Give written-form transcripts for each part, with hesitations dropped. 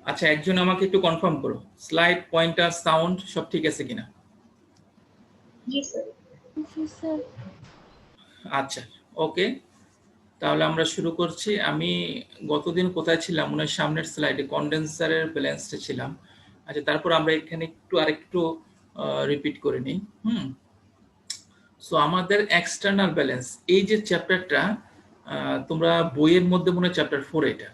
আচ্ছা, একজন আমাকে একটু কনফার্ম করো, স্লাইড, পয়েন্টার, সাউন্ড সব ঠিক আছে কিনা? জি স্যার। জি স্যার। আচ্ছা, ওকে, তাহলে আমরা শুরু করছি। আমি গতদিন কোথায় ছিলাম, মনে হয় সামনের স্লাইডে কন্ডেন্সারের ব্যালেন্সটা ছিলাম। আচ্ছা, তারপর আমরা এখানে আরেকটু রিপিট করে নিই। সো আমাদের এক্সটার্নাল ব্যালেন্স, এই যে চ্যাপ্টারটা তোমরা বইয়ের মধ্যে মনে হয় চ্যাপ্টার 4 এটা।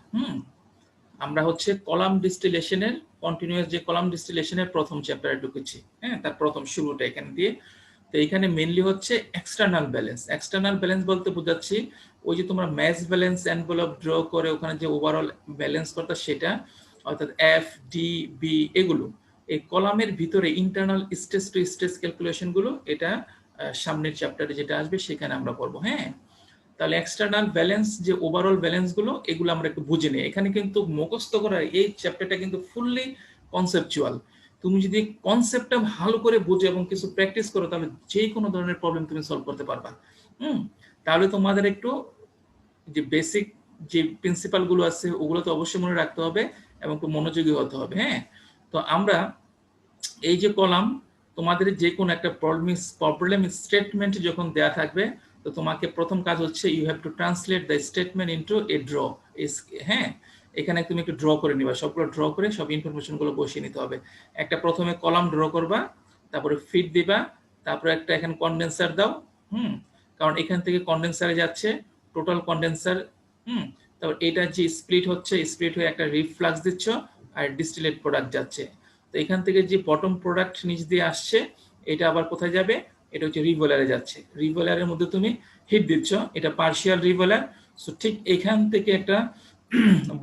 আমরা হচ্ছে কলাম ডিস্টিলেশনের, কন্টিনিউয়াস যে কলাম ডিস্টিলেশনের প্রথম চ্যাপ্টারে ঢুকেছি। হ্যাঁ, তার প্রথম শুরুটা এখানে দিয়ে। তো এখানে মেইনলি হচ্ছে এক্সটার্নাল ব্যালেন্স। এক্সটার্নাল ব্যালেন্স বলতে বোঝাচ্ছি ওই যে তোমরা ম্যাচ ব্যালেন্স এনভেলপ ড্র করে ওখানে যে ওভারঅল ব্যালেন্স করতে, সেটা অর্থাৎ এফ ডি বি, এগুলো এই কলামের ভিতরে internal stage to stage calculation গুলো, এটা সামনের চ্যাপ্টারে যেটা আসবে সেখানে আমরা পড়বো। হ্যাঁ, তাহলে এক্সটার্নাল ব্যালেন্স যে ওভারঅল ব্যালেন্স গুলো, এগুলো আমরা একটু বুঝে নিই। এখানে কিন্তু মুখস্থ করার এই চ্যাপ্টারটা কিন্তু ফুললি কনসেপচুয়াল। তুমি যদি কনসেপ্টটা ভালো করে বুঝো এবং কিছু প্র্যাকটিস করো, তাহলে যে কোনো ধরনের প্রবলেম তুমি সলভ করতে পারবা। তাহলে তোমাদের একটু যে বেসিক যে প্রিন্সিপাল গুলো আছে ওগুলো তো অবশ্যই মনে রাখতে হবে এবং একটু মনোযোগী হতে হবে। হ্যাঁ, তো আমরা এই যে কলাম, তোমাদের যে কোনো একটা প্রবলেম স্টেটমেন্ট যখন দেয়া থাকবে, তো তোমাকে প্রথম কাজ হচ্ছে you have to translate the statement into a draw. হ্যাঁ, এখানে তুমি একটু ড্র করে নিবা, সবগুলো ড্র করে সব ইনফরমেশন গুলো বসিয়ে নিতে হবে। একটা প্রথমে কলাম ড্র করবা, তারপরে ফিট দিবা, তারপরে একটা এখানে কন্ডেন্সার দাও। কারণ এখান থেকে কন্ডেন্সারে যাচ্ছে টোটাল কন্ডেন্সার। তারপর এটা যে স্প্লিট হচ্ছে, স্প্লিট হয়ে একটা রিফ্লাক্স দিচ্ছ আর ডিস্টিলেট প্রোডাক্ট যাচ্ছে। তো এখান থেকে যে বটম প্রোডাক্ট নিচ দিয়ে আসছে, এটা আবার কোথায় যাবে? এটা হচ্ছে রিভয়েলারে যাচ্ছে। রিভয়েলারের মধ্যে তুমি হিট দিচ্ছ, এটা পার্শিয়াল রিভয়েলার। সো ঠিক এখান থেকে একটা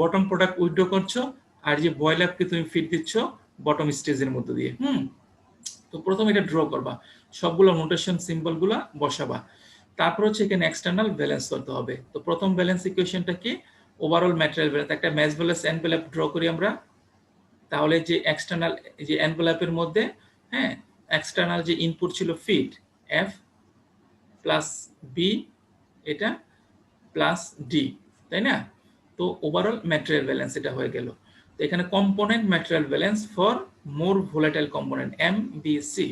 বটম প্রোডাক্ট উইথড্র করছো, আর যে বয়লারকে তুমি ফিট দিচ্ছ বটম স্টেজের মধ্যে দিয়ে। তো প্রথমে এটা ড্র করবা, সবগুলো নোটেশন সিম্বল গুলা বসাবা, তারপর হচ্ছে এখানে এক্সটার্নাল ব্যালেন্স করতে হবে। তো প্রথম ব্যালেন্স ইকুয়েশনটা কি? Overall material balance. একটা ম্যাচ ব্যালেন্স এনভেলপ ড্র করি আমরা। তাহলে যে এক্সটার্নাল যে এনভেলপের মধ্যে, হ্যাঁ, এক্সটার্নাল যে ইনপুট ছিল ফিড এফ প্লাস বি, এটা প্লাস ডি, তাই না? তো ওভারঅল ম্যাটেরিয়াল ব্যালেন্স এটা হয়ে গেল। তো এখানে component material balance for more volatile component M B C,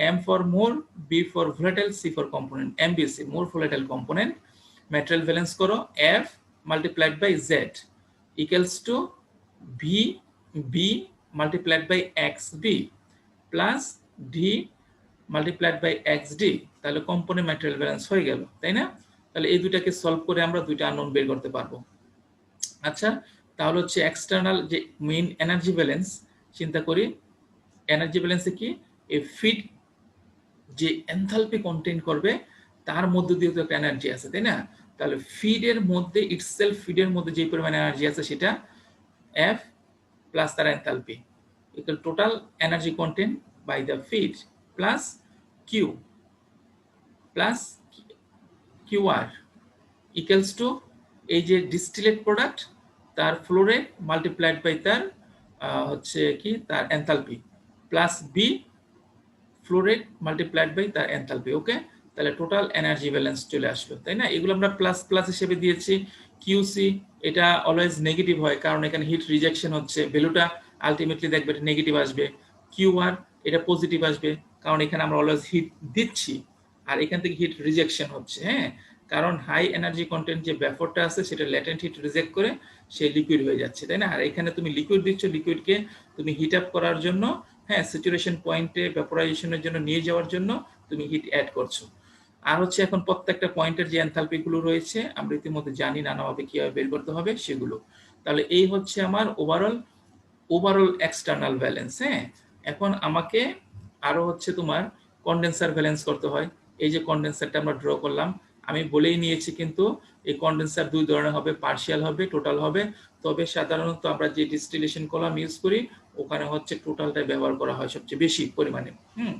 M for more, B for volatile, C for component M B C, more volatile component. Material balance করো F multiplied by Z equals to V B multiplied by X B plus D multiplied by X D. তাহলে component material balance হয়ে গেল, তাই না? তাহলে এই দুটাকে solve করে আমরা দুইটা আননোন বের করতে পারবো। আচ্ছা, তাহলে হচ্ছে এক্সটার্নাল যে মেইন এনার্জি ব্যালেন্স, চিন্তা করি এনার্জি ব্যালেন্সে কি, এই ফিড যে এনথালপি কন্টেইন করবে তার মধ্যে দিয়ে তো একটা এনার্জি আছে, তাই না? তাহলে ফিডের মধ্যে ইটসেলফ, ফিডের মধ্যে যে পরিমাণ এনার্জি আছে সেটা এফ প্লাস তার enthalpy equal total energy contain by the feed plus Q plus QR equals to এই যে ডিস্টিলেট প্রোডাক্ট তার ফ্লো রেট মাল্টিপ্লাইড বাই তার হচ্ছে কি তার enthalpy plus B flow rate multiplied by তার এনথালপি। ওকে, তাহলে টোটাল এনার্জি ব্যালেন্স চলে আসলো, তাই না? এগুলো আমরা প্লাস প্লাস হিসেবে দিয়েছি। কিউসি এটা অলওয়েজ নেগেটিভ হয়, কারণ এখানে হিট রিজেকশন হচ্ছে, ভ্যালুটা আলটিমেটলি দেখবে নেগেটিভ আসবে। কিউআর এটা পজিটিভ আসবে, কারণ এখানে আমরা অলওয়েজ হিট দিচ্ছি আর এখান থেকে হিট রিজেকশন হচ্ছে। হ্যাঁ, কারণ হাই এনার্জি কন্টেন্ট যে ব্যাফরটা আছে সেটা ল্যাটেন্ট হিট রিজেক্ট করে সে লিকুইড হয়ে যাচ্ছে, তাই না? আর এখানে তুমি লিকুইড দিচ্ছ, লিকুইডকে তুমি হিট আপ করার জন্য, হ্যাঁ, স্যাচুরেশন পয়েন্টে ভ্যাপোরাইজেশনের জন্য নিয়ে যাওয়ার জন্য তুমি হিট অ্যাড করছো। আর হচ্ছে এখন প্রত্যেকটা পয়েন্টের যে এনথালপি গুলো রয়েছে আমরা ইতিমধ্যে জানি নানাভাবে কিভাবে বের করতে হবে সেগুলো। তাহলে এই হচ্ছে আমার ওভারঅল এক্সটার্নাল ব্যালেন্স। হ্যাঁ, এখন আমাকে আরো হচ্ছে তোমার কন্ডেন্সার ব্যালেন্স করতে হয়। এই যে কন্ডেন্সারটা আমরা ড্র করলাম, আমি বলেই নিয়েছি কিন্তু এই কন্ডেন্সার দুই ধরনের হবে, পার্শিয়াল হবে, টোটাল হবে। তবে সাধারণত আমরা যে ডিস্টিলেশন কলাম ইউজ করি ওখানে হচ্ছে টোটালটা ব্যবহার করা হয় সবচেয়ে বেশি পরিমাণে।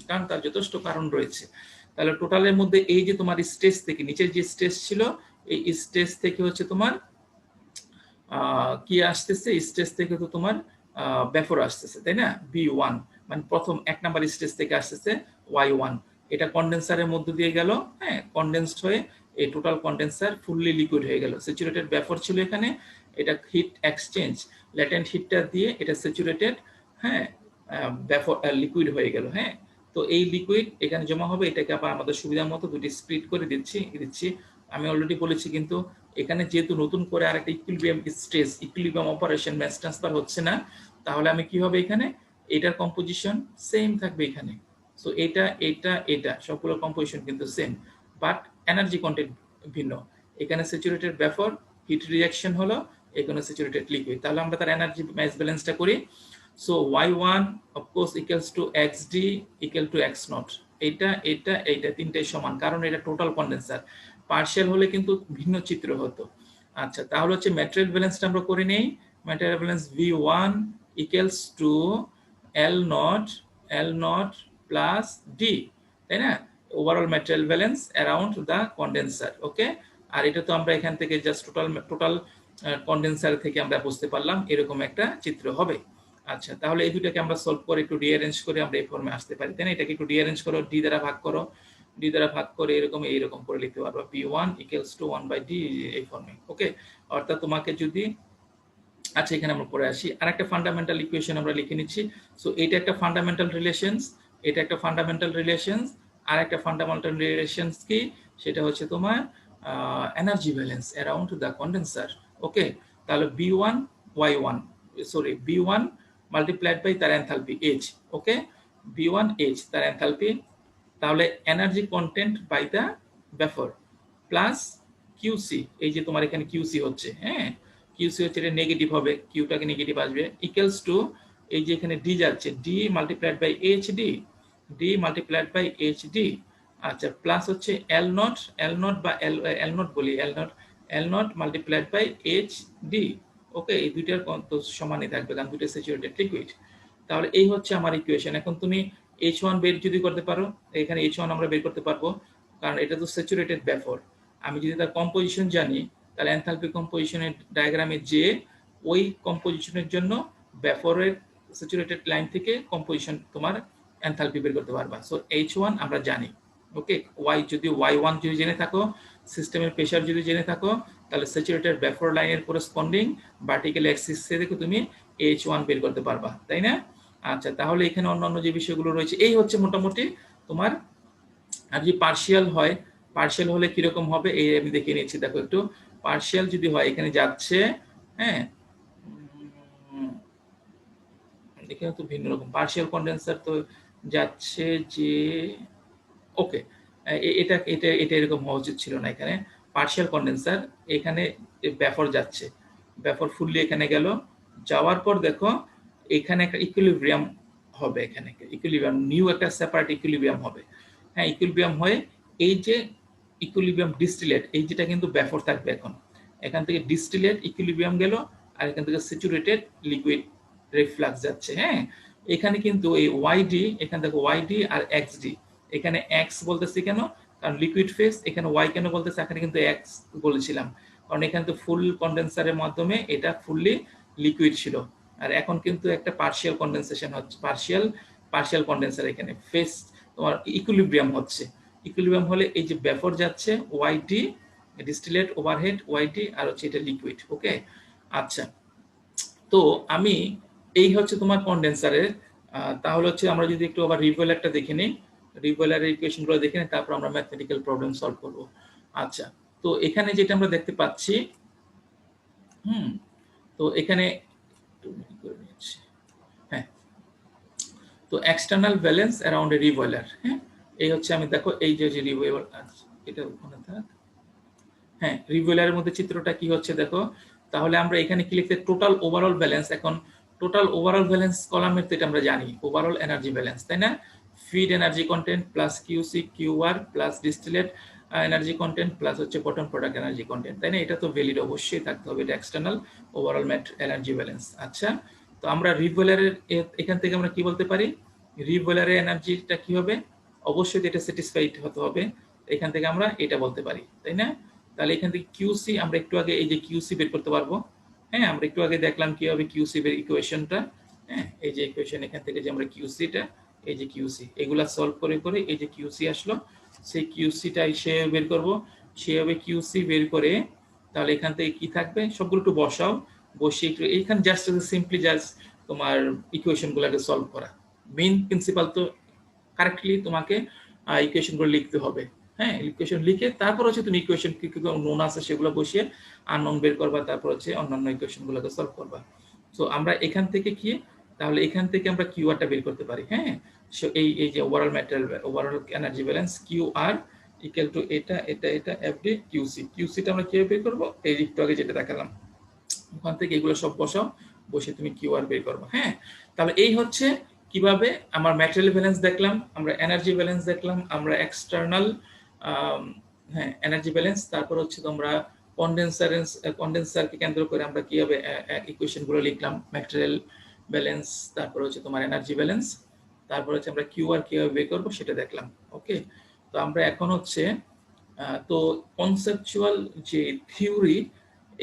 কারণ তার যথেষ্ট কারণ রয়েছে। তাহলে টোটালের মধ্যে এই যে তোমার স্টেজ থেকে নিচের যে স্টেজ ছিল, এই স্টেজ থেকে হচ্ছে তোমার কি আসতেছে, স্টেজ থেকে তো তোমার ব্যাফর আসতেছে, তাই না? বি1 মানে প্রথম এক নাম্বার স্টেজ থেকে আসতেছে ওয়াই1, এটা কন্ডেন্সারের মধ্যে দিয়ে গেল, হ্যাঁ, কন্ডেন্সড হয়ে এই টোটাল কন্ডেন্সার ফুললি লিকুইড হয়ে গেল। স্যাচুরেটেড ভেপর ছিল এখানে, এটা হিট এক্সচেঞ্জ ল্যাটেন্ট হিটটা দিয়ে এটা স্যাচুরেটেড, হ্যাঁ, ভেপর লিকুইড হয়ে গেল। হ্যাঁ, তো এই লিকুইড এখানে জমা হবে, এটাকে আবার আমাদের সুবিধা মতো দুটি স্প্লিট করে দিচ্ছি। আমি অলরেডি বলেছি, কিন্তু এখানে যেহেতু নতুন করে আরেকটা equilibrium stress, equilibrium operation, mass transfer হচ্ছে না, তাহলে আমি কি হবে এখানে এটার কম্পোজিশন সেম থাকবে এখানে। সো এটা সবগুলো কম্পোজিশন কিন্তু সেম, বাট এনার্জি কন্টেন্ট ভিন্ন। এখানে স্যাচুরেটেড ভেপর হিট রিঅ্যাকশন হলো, এখানে স্যাচুরেটেড লিকুইড। তাহলে আমরা তার এনার্জি ম্যাস ব্যালেন্সটা করি। So y1 of course equals to xd equal to x naught। এটা তিনটাই সমান, কারণ এটা টোটাল কন্ডেন্সার। পার্শিয়াল হলে কিন্তু ভিন্ন চিত্র হতো। আচ্ছা, তাহলে হচ্ছে ম্যাটেরিয়াল ব্যালেন্সটা আমরা করে নেই। Material balance v1 equals to l naught plus d, তাই না? Overall material balance around the condenser. Okay, আর এটা তো আমরা এখান থেকে জাস্ট টোটাল কন্ডেন্সার থেকে আমরা বুঝতে পারলাম এরকম একটা চিত্র হবে। আচ্ছা, তাহলে এই দুটাকে আমরা সলভ করে একটু রিঅ্যারেঞ্জ করে আমরা এই ফর্মে আসতে পারি, তাই না? এটাকে একটু রিঅ্যারেঞ্জ করো, ডি দ্বারা ভাগ করে এইরকম করে লিখতে পারবো, p1 equals to 1/d এই ফর্মে। ওকে, অর্থাৎ তোমাকে যদি, আচ্ছা এখানে আমরা পরে আসি, আরেকটা ফান্ডামেন্টাল ইকুয়েশন আমরা লিখে নিচ্ছি। সো এটা একটা ফান্ডামেন্টাল রিলেশনস, আর একটা ফান্ডামেন্টাল রিলেশনস কি, সেটা হচ্ছে তোমার energy balance around the condenser. Okay, তাহলে b1 মাল্টিপ্লাইড বাই তার enthalpy h। Okay, b1 h তার এনথালপি, তাহলে energy content by the vapour plus QC, এই যে তোমার এখানে কিউসি হচ্ছে, হ্যাঁ, কিউসি হচ্ছে এটা নেগেটিভ হবে, কিউটাকে নেগেটিভ আসবে, ইকুয়ালস টু এই যে এখানে ডি যাচ্ছে, ডি মাল্টিপ্লাইড বাই এইচডি। আচ্ছা, প্লাস হচ্ছে এল নট বা এল নট বলি, এল নট মাল্টিপ্লাইড বাই এইচডি। ওকে, এই দুইটার সমানই থাকবে, কারণ দুইটা স্যাচুরেটেড লিকুইড। তাহলে এই হচ্ছে আমার ইকুয়েশন। এখন তুমি H1 বের যদি করতে পারো, এখানে H1 আমরা বের করতে পারবো, কারণ এটা তো স্যাচুরেটেড ভেপর। আমি যদি তার কম্পোজিশন জানি, তাহলে এনথালপি কম্পোজিশনের ডায়াগ্রামে যে ওই কম্পোজিশনের জন্য ভেপরের স্যাচুরেটেড লাইন থেকে কম্পোজিশন তোমার এনথালপি বের করতে পারবা। সো H1 আমরা জানি। ওকে, যদি y1 যদি জেনে থাকো, সিস্টেমের প্রেসার যদি জেনে থাকো, তাহলে স্যাচুরেটেড ভেপর লাইনের করেসপন্ডিং ভার্টিক্যাল অ্যাক্সিস থেকে তুমি H1 বের করতে পারবা, তাই না? আচ্ছা, তাহলে এখানে অন্যান্য যে বিষয়গুলো রয়েছে এই হচ্ছে মোটামুটি তোমার। আর যদি পার্শিয়াল হলে কিরকম হবে এই আমি দেখে নিচ্ছি। দেখো একটু, পার্শিয়াল যদি হয় এখানে যাচ্ছে, হ্যাঁ, এখানে তো ভিন্ন রকম পার্শিয়াল কন্ডেন্সার তো যাচ্ছে যে, ওকে, এটা এরকম হওয়া উচিত ছিল না। এখানে পার্শিয়াল কন্ডেন্সার, এখানে ভেপর যাচ্ছে, ভেপর ফুললি এখানে গেল, যাওয়ার পর দেখো এখানে একটা ইকুইলিব্রিয়াম হবে, এখানে ইকুইলিব্রিয়াম, নিউ একটা সেপারেট ইকুইলিব্রিয়াম হবে। হ্যাঁ, ইকুইলিব্রিয়াম হয়ে এই যে ইকুইলিব্রিয়াম ডিস্টিলেট, এই যেটা কিন্তু ভেপর থাকবে এখন, এখান থেকে ডিস্টিলেট ইকুইলিব্রিয়াম গেল, আর এখান থেকে স্যাচুরেটেড লিকুইড রিফ্লাক্স যাচ্ছে। হ্যাঁ, এখানে কিন্তু এই ওয়াইডি, এখানে দেখো ওয়াইডি আর এক্সডি, এখানে এক্স বলতেছি কেন, কারণ লিকুইড ফেজ। এখানে ওয়াই কেন বলতেছে, এখানে কিন্তু এক্স বলেছিলাম, কারণ এখানে তো ফুল কন্ডেন্সারের মাধ্যমে এটা ফুললি লিকুইড ছিল, আর এখন কিন্তু একটা পার্শিয়াল কন্ডেনসেশন হচ্ছে, পার্শিয়াল কন্ডেন্সার, এখানে ফেজ তোমার ইকুইলিব্রিয়াম হচ্ছে। ইকুইলিব্রিয়াম হলে এই যে ভেপর যাচ্ছে ওয়াইডি, ডিস্টিলেট ওভারহেড ওয়াইডি, আর হচ্ছে এটা লিকুইড। ওকে, আচ্ছা, তো আমি এই হচ্ছে তোমার কন্ডেন্সারের। তাহলে হচ্ছে আমরা যদি একটু আবার রিভয়েলারটা দেখে নিই, রিভয়েলারের ইকুয়েশনগুলো দেখে নিই, তারপর আমরা ম্যাথমেটিক্যাল প্রবলেম সলভ করব। আচ্ছা, তো এখানে যেটা আমরা দেখতে পাচ্ছি, তো এখানে হ্যাঁ, তো এক্সটার্নাল ব্যালেন্স অ্যারাউন্ড এ রিভয়েলার। হ্যাঁ, এই হচ্ছে, আমি দেখো এই যে রিভয়েলার, এটা ওখানে থাক, হ্যাঁ, রিভয়েলারের মধ্যে চিত্রটা কি হচ্ছে দেখো। তাহলে আমরা এখানে কি লিখতে, টোটাল ওভারঅল ব্যালেন্স। এখন টোটাল ওভারঅল ব্যালেন্স কলামের তো এটা আমরা জানি ওভারঅল এনার্জি ব্যালেন্স, তাই না? Feed energy content plus QC QR plus distillate energy content plus হচ্ছে বটম প্রোডাক্ট এনার্জি কন্টেন্ট, তাই না? এটা তো ভ্যালিড অবশ্যই থাকতে হবে, এটা এক্সটার্নাল ওভারঅল এনার্জি ব্যালেন্স। আচ্ছা, তো আমরা রিভয়েলারের এখান থেকে আমরা কি বলতে পারি, রিভয়েলারের এনার্জিটা কি হবে, অবশ্যই এটা স্যাটিসফাইড হতে হবে, এখান থেকে আমরা এটা বলতে পারি, তাই না? তাহলে এখান থেকে কিউসি আমরা একটু আগে এই যে কিউসি বের করতে পারবো। হ্যাঁ, আমরা একটু আগে দেখলাম কিভাবে কিউসি বের ইকুয়েশনটা, হ্যাঁ, এই যে ইকুয়েশন এখান থেকে যে আমরা কিউসিটা, এই যে কিউসি, এগুলা সলভ করে করে এই যে কিউসি আসলো, সেই কিউসিটা এসে বের করব। সেভাবে কিউসি বের করে তাহলে এখান থেকে কি থাকবে সবগুলো একটু বসাও, বসিয়ে একটু এইখানে জাস্ট সিম্পলি জাস্ট তোমার ইকুয়েশনগুলোকে সলভ করা। মেইন প্রিন্সিপাল তো কারেক্টলি তোমাকে ইকুয়েশনগুলো লিখতে হবে। হ্যাঁ, ইকুয়েশন লিখে তারপর হচ্ছে তুমি ইকুয়েশন কি কি নোন আছে সেগুলো বসিয়ে আননোন বের করবা, তারপর হচ্ছে অন্যান্য ইকুয়েশনগুলোকে সলভ করবা। সো আমরা এখান থেকে কি তাহলে এখান থেকে আমরা কিউআরটা বের করতে পারি। হ্যাঁ, সো এই যে overall material overall energy balance QR equal to এটা এফডি কিউসি। কিউসিটা আমরা কিভাবে বের করবো, এই একটু আগে যেটা দেখালাম ওখান থেকে এগুলো সব বসাও, বসে তুমি কিউআর বের করবো। হ্যাঁ, তাহলে এই হচ্ছে কিভাবে আমার ম্যাটেরিয়াল ব্যালেন্স দেখলাম, আমরা এনার্জি ব্যালেন্স দেখলাম, আমরা এক্সটার্নাল হ্যাঁ এনার্জি ব্যালেন্স, তারপর হচ্ছে তোমরা কন্ডেন্সারকে কেন্দ্র করে আমরা কিভাবে ইকুয়েশনগুলো লিখলাম, ম্যাটেরিয়াল ব্যালেন্স, তারপর হচ্ছে তোমার এনার্জি ব্যালেন্স, তারপর হচ্ছে আমরা কিউআর কিভাবে বের করবো সেটা দেখলাম। ওকে, তো আমরা এখন হচ্ছে তো কনসেপচুয়াল যে থিওরি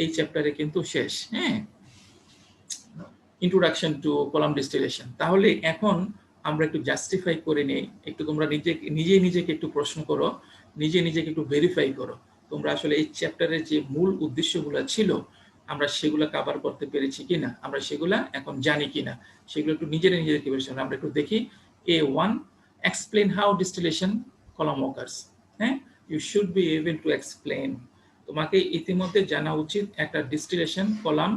এই চ্যাপ্টারে কিন্তু শেষ। হ্যাঁ, ইন্ট্রোডাকশন টু কলাম ডিস্টিলেশন। তাহলে এখন আমরা একটু জাস্টিফাই করে নেই, একটু তোমরা নিজেকে একটু প্রশ্ন করো, নিজেকে একটু ভেরিফাই করো তোমরা আসলে এই চ্যাপ্টারের যে মূল উদ্দেশ্যগুলো ছিল আমরা সেগুলো কভার করতে পেরেছি কিনা, আমরা সেগুলা এখন জানি কিনা, সেগুলো একটু নিজেদেরকে আমরা একটু দেখি। A1, explain how distillation column occurs. হ্যাঁ, you should be able to explain, তোমাকে ইতিমধ্যে জানা উচিত একটা ডিস্টিলেশন কলাম।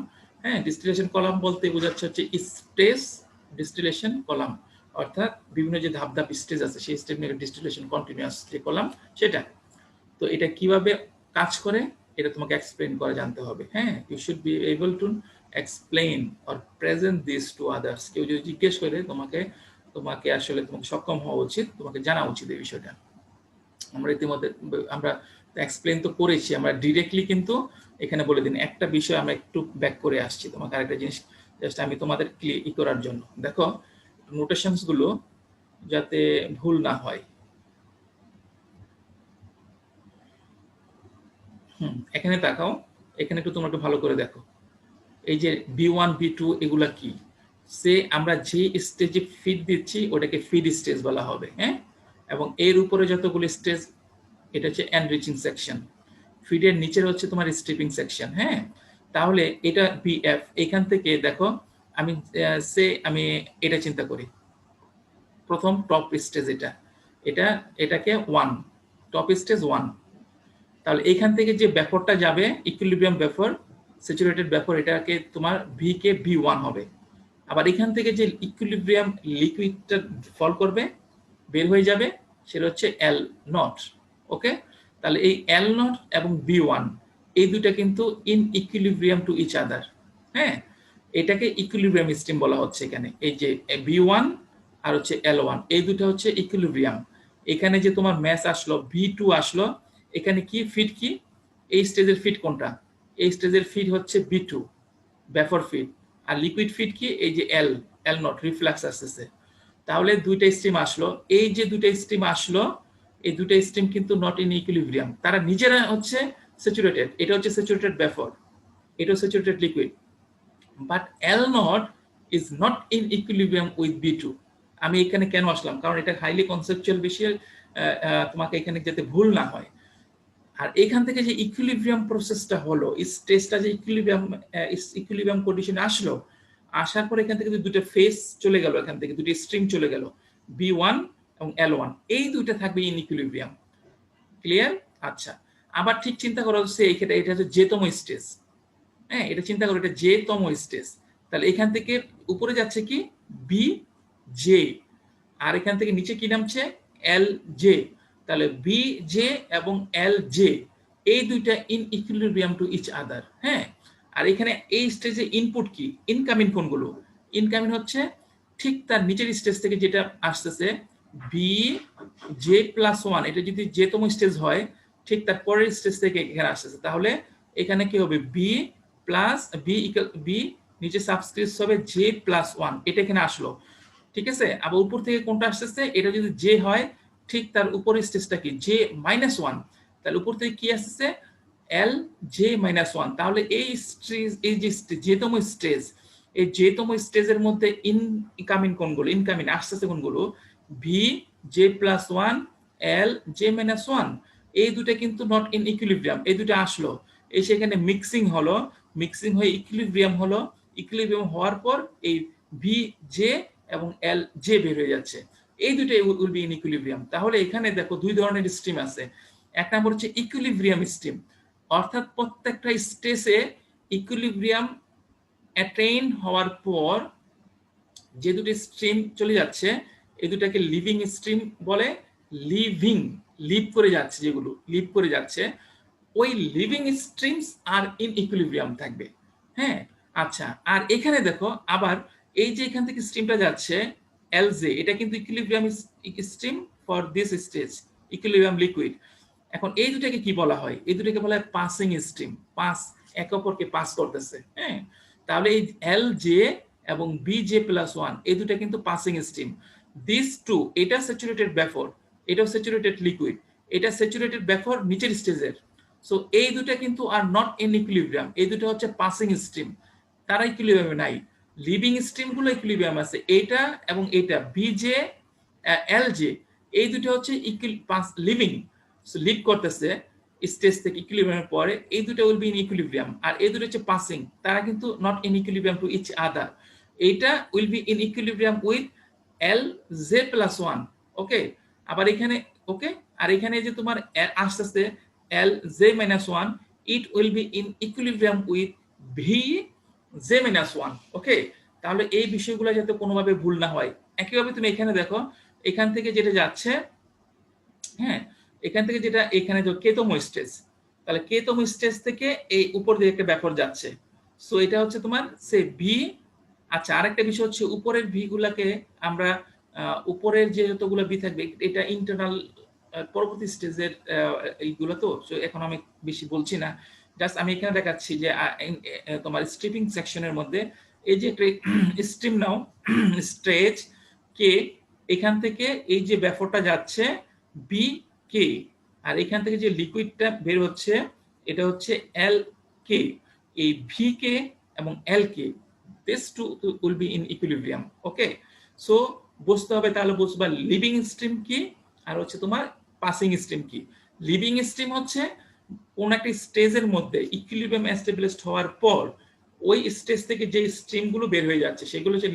হ্যাঁ, ডিস্টিলেশন কলাম বলতে বোঝাচ্ছে হচ্ছে স্টেজ ডিস্টিলেশন কলাম, অর্থাৎ বিভিন্ন যে ধাপ ধাপ স্টেজ আছে সেই স্টেজ নিয়ে ডিস্টিলেশন কন্টিনিউয়াস যে কলাম সেটা। তো এটা কিভাবে কাজ করে এটা তোমাকে এক্সপ্লেইন করে জানতে হবে। হ্যাঁ, you should be able to explain or present this to others. কেউ যদি জিজ্ঞেস করে তোমাকে আসলে তোমাকে সক্ষম হওয়া উচিত, তোমাকে জানা উচিত এই বিষয়টা। আমরা ইতিমধ্যে আমরা এক্সপ্লেন তো করেছি, আমরা ডিরেক্টলি কিন্তু এখানে বলে দিন একটা বিষয় আমরা একটু ব্যাক করে আসছি তোমাকে আরেকটা জিনিস জাস্ট আমি তোমাদের ক্লিয়ার করার জন্য। দেখো নোটেশনস গুলো যাতে ভুল না হয়। এখানে তাকাও, এখানে একটু তোমরা একটু ভালো করে দেখো, এই যে B1 B2 এগুলা কি, সে আমরা যে স্টেজে ফিড দিচ্ছি ওটাকে ফিড স্টেজ বলা হবে। হ্যাঁ, এবং এর উপরে যতগুলো স্টেজ এটা হচ্ছে এনরিচিং সেকশন, ফিডের নিচের হচ্ছে তোমার স্ট্রিপিং সেকশন। হ্যাঁ, তাহলে এটা BF, এখান থেকে দেখো আমি আমি এটা চিন্তা করি, প্রথম টপ স্টেজ এটাকে 1 টপ স্টেজ 1, তাহলে এখান থেকে যে ব্যাফরটা যাবে ইকুইলিব্রিয়াম ব্যাফর স্যাচুরেটেড ব্যাফর এটাকে তোমার ভি কে B1 হবে। আবার এখান থেকে যে ইকুইলিব্রিয়াম লিকুইডটা ফল করবে বের হয়ে যাবে সেটা হচ্ছে L0। ওকে, তাহলে এই L0 এবং B1 এই দুটো কিন্তু in equilibrium to each other. হ্যাঁ, এটাকে ইকুইলিব্রিয়াম স্ট্রিম বলা হচ্ছে। এখানে এই যে B1 আর হচ্ছে L1 এই দুটো হচ্ছে ইকুইলিব্রিয়াম। এখানে যে তোমার ম্যাস আসলো V2 আসলো, এখানে কি ফিড কি, এই স্টেজের ফিড কোনটা, এই স্টেজের ফিড হচ্ছে B2 ব্যাফর ফিড, আর লিকুইড ফিড কি এই যে L0 রিফ্লাক্স আসতেছে। তাহলে দুইটা স্ট্রিম আসলো, এই যে দুইটা স্ট্রিম আসলো এই দুইটা স্ট্রিম কিন্তু নট ইন ইকুইলিব্রিয়াম, তারা নিজেরা হচ্ছে স্যাচুরেটেড, এটা হচ্ছে স্যাচুরেটেড ব্যাফর, এটা saturated liquid, but L0 is not in equilibrium with B2। আমি এখানে কেন আসলাম, কারণ এটা হাইলি কনসেপচুয়াল বিষয়, তোমাকে এখানে যাতে ভুল না হয়। আর এখান থেকে যে ইকুইলিব্রিয়াম প্রসেসটা হলো, স্টেজটা যে ইকুইলিব্রিয়াম কন্ডিশনে আসলো, আসার পর এখান থেকে দুটো ফেজ চলে গেল, এখান থেকে দুটো স্ট্রিম চলে গেল B1 এবং L1, এই দুইটা থাকবে ইন ইকুইলিব্রিয়াম। ক্লিয়ার? আচ্ছা, আবার ঠিক চিন্তা করা হচ্ছে এটা হচ্ছে জেতম স্টেজ। হ্যাঁ, এটা চিন্তা করো এটা জেতম স্টেজ, তাহলে এখান থেকে উপরে যাচ্ছে কি বি জে, আর এখান থেকে নিচে কি নামছে এল জে, তাহলে বি জে এবং এল জে এই দুইটা in equilibrium to each other. হ্যাঁ, আর এখানে এই স্টেজে ইনপুট কি, ইনকামিং কোনগুলো, ইনকামিং হচ্ছে ঠিক তার নিচের স্টেজ থেকে যেটা আসতেছে বি জে প্লাস 1, এটা যদি জেতম স্টেজ হয় ঠিক তার পরের স্টেজ থেকে এখানে আসতেছে, তাহলে এখানে কি হবে বি প্লাস বি নিচে সাবস্ক্রিপ্ট হবে জে প্লাস 1, এটা এখানে আসলো। ঠিক আছে, আবার উপর থেকে কোনটা আসতেছে, এটা যদি জে হয় ঠিক তার উপরের স্টেজটা কি জে মাইনাস 1, তাহলে উপর থেকে কি আসতেছে এল জে মাইনাস 1, তাহলে এই স্টেজ এই যে জেতম স্টেজ এই জেতম স্টেজের মধ্যে ইনকামিং কোনগুলো, ইনকামিং আসতেছে কোনগুলো ভি জে প্লাস 1 এল জে মাইনাস 1, এই দুটো কিন্তু নট ইন ইকুইলিব্রিয়াম, এই দুটো আসলো, এই সেখানে মিক্সিং হলো, মিক্সিং হয়ে ইকুইলিব্রিয়াম হলো, ইকুইলিব্রিয়াম হওয়ার পর এই ভি জে এবং এল জে বের হয়ে যাচ্ছে, এই দুটো উইল বি ইন ইকুইলিব্রিয়াম। তাহলে এখানে দেখো দুই ধরনের স্ট্রিম আছে, এক নম্বর হচ্ছে ইকুইলিব্রিয়াম স্ট্রিম, অর্থাৎ প্রত্যেকটা স্টেজে ইকুইলিব্রিয়াম অ্যাটেইন হওয়ার পর যে দুটি স্ট্রিম চলে যাচ্ছে এই দুটাকে লিভিং স্ট্রিম বলে, লিভিং লিভ করে যাচ্ছে, যেগুলো লিভ করে যাচ্ছে ওই লিভিং স্ট্রিমস আর ইন ইকুইলিব্রিয়াম থাকবে। হ্যাঁ, আচ্ছা, আর এখানে দেখো আবার এই যে এখান থেকে স্ট্রিমটা যাচ্ছে এলজে, এটা কিন্তু equilibrium stream for this stage, equilibrium liquid. এখন এই দুটাকে কি বলা হয়, এই দুটাকে বলা হয় পাসিং স্ট্রিম, পাস, একে অপরকে পাস করতেছে। হ্যাঁ, তাহলে এই এল জে এবং বি জে প্লাস ওয়ান এই দুটা কিন্তু পাসিং স্ট্রিম। দিস টু, এটা স্যাচুরেটেড ভেপর, এটাও স্যাচুরেটেড লিকুইড, এটা স্যাচুরেটেড ভেপর নিচের স্টেজের। সো এই দুটা কিন্তু আর নট ইন ইকুইলিব্রিয়াম, এই দুটো হচ্ছে পাসিং স্ট্রিম, তারা ইকুইলিব্রিয়ামে নাই। লিভিং স্ট্রিম গুলো ইকুইলিব্রিয়াম আছে, এইটা এবং এইটা বিজে এল জে, এই দুটো হচ্ছে লিভিং, লিভ করতেছে স্টেজ থেকে ইকুইলিব্রিয়ামের পরে, এই দুটো উইল বি ইন ইকুইলিব্রিয়াম। আর এই দুটো হচ্ছে পাসিং, তারা কিন্তু not in equilibrium to each other, এইটা will be in equilibrium with L J plus one. Okay, আবার এখানে ওকে, আর এখানে যে তোমার আস্তে আস্তে L J minus one, it will be in equilibrium with V J minus one. Okay, তাহলে এই বিষয়গুলো যাতে কোনোভাবে ভুল না হয়। একইভাবে তুমি এখানে দেখো, এখান থেকে যেটা যাচ্ছে, হ্যাঁ, এখান থেকে যেটা এখানে কেতম স্টেজ, তাহলে কেতম স্টেজ থেকে এই উপর দিকে একটা ব্যাপার যাচ্ছে, সো এটা হচ্ছে তোমার সে ভি। আচ্ছা, আরেকটা বিষয় হচ্ছে উপরের ভি গুলাকে আমরা উপরের যে যতগুলো ভি থাকবে এটা ইন্টারনাল পরবর্তী স্টেজের এইগুলো, তো এখন আমি বেশি বলছি না, জাস্ট আমি এখানে দেখাচ্ছি যে তোমার স্ট্রিপিং সেকশনের মধ্যে এই যে স্ট্রিম নাও স্ট্রেচ কে, এখান থেকে এই যে ব্যাপারটা যাচ্ছে বি কে, আর এখান থেকে যে লিকুইডটা বের হচ্ছে এটা হচ্ছে এল কে, এই ভি কে এবং এল কে, this two will be in equilibrium. Okay, so বুঝতে হবে, তাহলে বুঝবা লিভিং স্ট্রিম কি আর হচ্ছে তোমার পাসিং স্ট্রিম কি। লিভিং স্ট্রিম হচ্ছে কোন একটা স্টেজের মধ্যে ইকুইলিব্রিয়াম এস্টাবলিশড হওয়ার পর ওই স্টেজ থেকে যে স্ট্রিমগুলো বের হয়ে যাচ্ছে সেগুলো হচ্ছে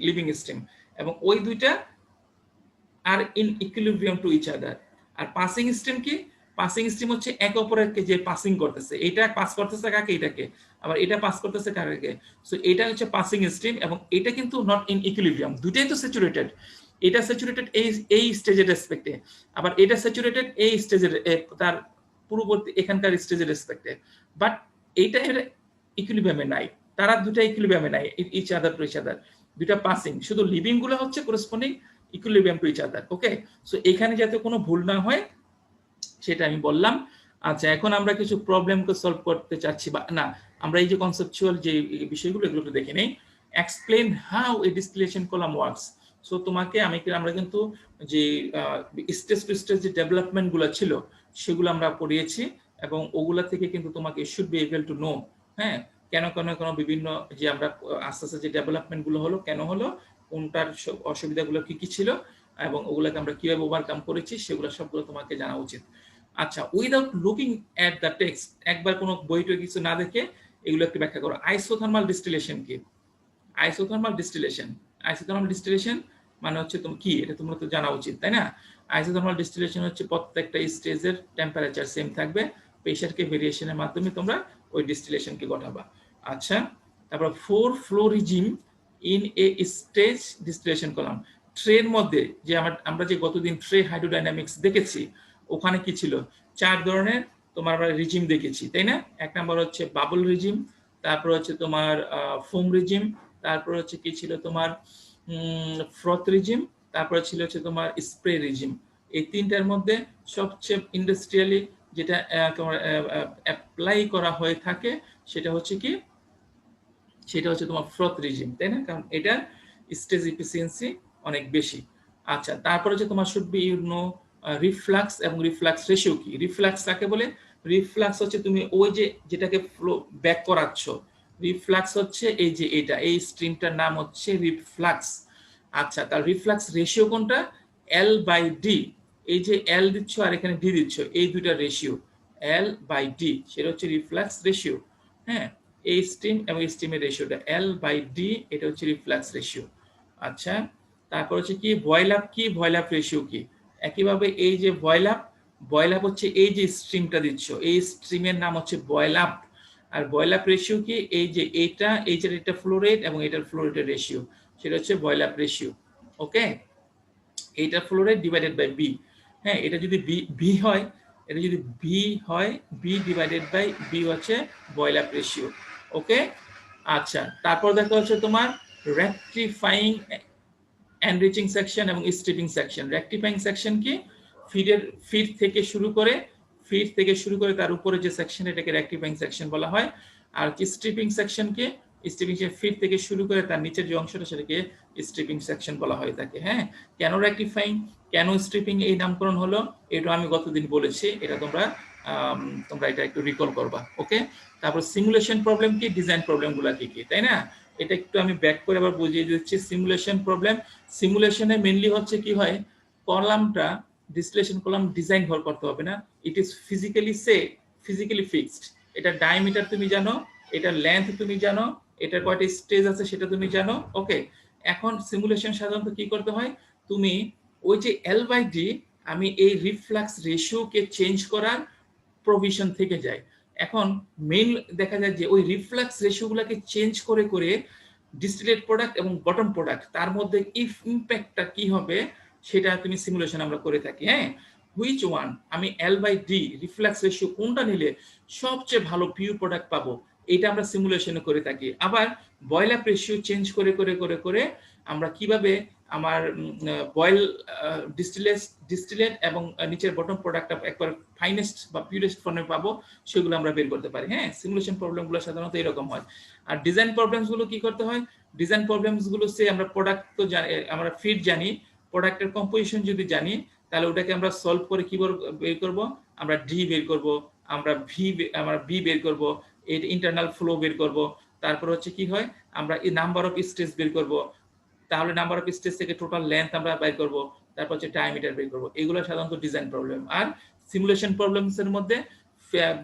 লিভিং স্ট্রিম, এবং ওই দুইটা are in equilibrium to each other. আর পাসিং স্ট্রিম কি, পাসিং স্ট্রিম হচ্ছে একে অপরকে যে পাসিং করতেছে, এটা পাস করতেছে কাকে, এটাকে, আবার এটা পাস করতেছে কাকে, সো এটা হচ্ছে পাসিং স্ট্রিম, এবং এটা কিন্তু নট ইন ইকুইলিব্রিয়াম, দুটাই তো স্যাচুরেটেড, এটা স্যাচুরেটেড এই স্টেজের রেসপেক্টে, আবার এটা স্যাচুরেটেড এই স্টেজের তার পূর্ববর্তী এখানকার স্টেজের রেসপেক্টে, বাট এইটা ইকুইলিব্রিয়ামে নাই, তারা দুটা ইকুইলিব্রিয়ামে নাই each other to each other, দুটা পাসিং, শুধু লিভিং গুলো হচ্ছে corresponding equilibrium to each other. Okay, so এখানে যাতে কোনো ভুল না হয় সেটা আমি বললাম। আচ্ছা, এখন আমরা কিছু প্রবলেমকে সলভ করতে চাচ্ছি, বা না, আমরা এই যে কনসেপচুয়াল যে বিষয়গুলো এগুলো একটু দেখে নেই। Explain how A distillation column works. So তোমাকে আমরা কিন্তু যে স্টেজ টু স্টেজ যে ডেভেলপমেন্ট গুলো ছিল সেগুলো আমরা পড়িয়েছি, এবং ওগুলা থেকে কিন্তু তোমাকে should be able to know, হ্যাঁ, কেন কেন কেন বিভিন্ন যে আমরা আস্তে আস্তে যে ডেভেলপমেন্ট গুলো হলো, কেন হলো, কোনটার অসুবিধাগুলো কি কি ছিল, এবং ওগুলোকে আমরা কিভাবে ওভারকাম করেছি সেগুলো সবগুলো তোমাকে জানা উচিত। আচ্ছা, without looking at the text, একবার কোনো বইটা কিছু না দেখে এগুলো একটু ব্যাখ্যা করো। আইসোথার্মাল ডিস্টিলেশন কি? আইসোথার্মাল ডিস্টিলেশন, আইসোথার্মাল ডিস্টিলেশন মানে হচ্ছে তুমি কি, এটা তোমরা তো জানা উচিত, তাই না? আইসোথার্মাল ডিস্টিলেশন হচ্ছে প্রত্যেকটা স্টেজের টেম্পারেচার সেম থাকবে, প্রেসারকে ভেরিয়েশনের মাধ্যমে তোমরা ওই ডিস্টিলেশনকে ঘটাবা। আচ্ছা, তারপর four flow regime in a stage distillation column. ট্রের মধ্যে যে আমরা যে গতদিন ট্রে হাইড্রোডাইনামিক্স দেখেছি, ওখানে কি ছিল, চার ধরনের তোমার আমরা রিজিম দেখেছি, তাই না? এক নম্বর হচ্ছে বাবল রিজিম, তারপর হচ্ছে তোমার ফোম রিজিম, তারপর হচ্ছে কি ছিল তোমার ফ্রথ রিজিম, তারপর ছিল হচ্ছে তোমার স্প্রে রিজিম। এই তিনটার মধ্যে সবচেয়ে ইন্ডাস্ট্রিয়ালি যেটা তোমার অ্যাপ্লাই করা হয়ে থাকে সেটা হচ্ছে কি, সেটা হচ্ছে তোমার ফ্রথ রিজিম, তাই না? কারণ এটা স্টেজ এফিসিয়েন্সি অনেক বেশি। আচ্ছা, তারপরে হচ্ছে তোমার should be you know reflux এবং রিফ্লাক্স রেশিও কি। রিফ্লাক্স কাকে বলে? রিফ্লাক্স হচ্ছে তুমি ওই যে যেটাকে ফ্লো ব্যাক করাচ্ছ, রিফ্লাক্স হচ্ছে এই যে এটা, এই স্ট্রিমটার নাম হচ্ছে রিফ্লাক্স। আচ্ছা, তার রিফ্লাক্স রেশিও কোনটা? এল বাই ডি, এই যে এল দিচ্ছ আর এখানে ডি দিচ্ছ, এই দুইটা রেশিও এল বাই ডি, সেটা হচ্ছে রিফ্লাক্স রেশিও। হ্যাঁ, এই স্টিম এবং স্টিমের রেশিওটা এল বাই ডি, এটা হচ্ছে রিফ্লাক্স রেশিও। আচ্ছা, তারপর হচ্ছে কি বয়েল আপ, কি বয়েল আপ রেশিও কি। একইভাবে এই যে বয়েল আপ হচ্ছে এই যে স্ট্রিমটা দিচ্ছ, এই স্ট্রিমের নাম হচ্ছে বয়েল আপ। আর বয়েল আপ রেশিও কি, এই যে এইটা, এই যে এটা ফ্লো রেট এবং এটার ফ্লো রেটের রেশিও, সেটা হচ্ছে বয়েল আপ রেশিও। ওকে, এইটা flow rate divided by B. হ্যাঁ, এটা যদি বি হয়, এটা যদি বি হয়, বি ডিভাইডেড বাই বি হচ্ছে বয়েল আপ রেশিও। ওকে, আচ্ছা, তারপর দেখা হচ্ছে তোমার রেকটিফাইং এনরিচিং সেকশন এবং স্ট্রিপিং সেকশন। রেকটিফাইং সেকশন কি, ফিড থেকে শুরু করে তার উপরে যে সেকশন, এটাকে রেকটিফাইং সেকশন বলা হয়। আর কি স্ট্রিপিং সেকশন কি, স্ট্রিপিং ফিড থেকে শুরু করে তার নিচের যে অংশটা, সেটাকে স্ট্রিপিং সেকশন বলা হয় থাকে। হ্যাঁ, কেন রেকটিফাইং, কেন স্ট্রিপিং এই নামকরণ হলো, এটা আমি গতদিন বলেছি, এটা তোমরা এটা একটু রিকল করবা। ওকে, তারপর সিমুলেশন প্রবলেম কি, ডিজাইন প্রবলেমগুলো কি কি, তাই না। এটা একটু আমি ব্যাক করে আবার বুঝিয়ে দিচ্ছি। সিমুলেশন প্রবলেম, সিমুলেশনে মেইনলি হচ্ছে কি হয়, কলামটা ডিস্টিলেশন কলাম ডিজাইন করতে হবে না, ইট ইজ ফিজিক্যালি ফিক্সড। এটা ডায়ামিটার তুমি জানো, এটা লেন্থ তুমি জানো, এটার কয়টা স্টেজ আছে সেটা তুমি জানো। ওকে, এখন সিমুলেশন সাধারণত কি করতে হয়, তুমি ওই যে এল বাই ডি, আমি এই রিফ্লাক্স রেশিওকে চেঞ্জ করার প্রভিশন থেকে যায়। এখন মেইন দেখা যায় যে ওই রিফ্লাক্স রেশিওগুলোকে চেঞ্জ করে করে ডিস্টিলেট প্রোডাক্ট এবং বটম প্রোডাক্ট, তার মধ্যে ইম্প্যাক্টটা কি হবে সেটা তুমি সিমুলেশন আমরা করে থাকি। হ্যাঁ, হুইচ ওয়ান, আমি L by D reflux ratio কোনটা নিলে সবচেয়ে ভালো পিউ প্রোডাক্ট পাবো, এটা আমরা সিমুলেশনে করে থাকি। আবার বয়েল আপ রেশিও চেঞ্জ করে করে করে করে আমরা কিভাবে আমার বয়েল ডিস্টিলেট এবং নিচের বটম প্রোডাক্ট একবার ফাইনেস্ট বা পিউরেস্ট ফর্মে পাবো, সেগুলো আমরা বের করতে পারি। হ্যাঁ, সিমুলেশন প্রবলেমগুলো সাধারণত এরকম হয়। আর ডিজাইন প্রবলেমসগুলো কি করতে হয়, ডিজাইন প্রবলেমসগুলো সে আমরা প্রোডাক্ট তো আমরা ফিট জানি, প্রোডাক্টের কম্পোজিশন যদি জানি, তাহলে ওটাকে আমরা সলভ করে কি বের করব, আমরা ডি বের করব, আমরা বি বের করব, এর ইন্টারনাল ফ্লো বের করব। তারপর হচ্ছে কি হয়, আমরা এই নাম্বার অফ স্টেজ বের করব, তাহলে নাম্বার অফ স্টেজ থেকে টোটাল লেন্থ আমরা বের করব, তারপর হচ্ছে ডায়ামিটার বের করব। এগুলো সাধারণত ডিজাইন প্রবলেম। আর সিমুলেশন প্রবলেমস এর মধ্যে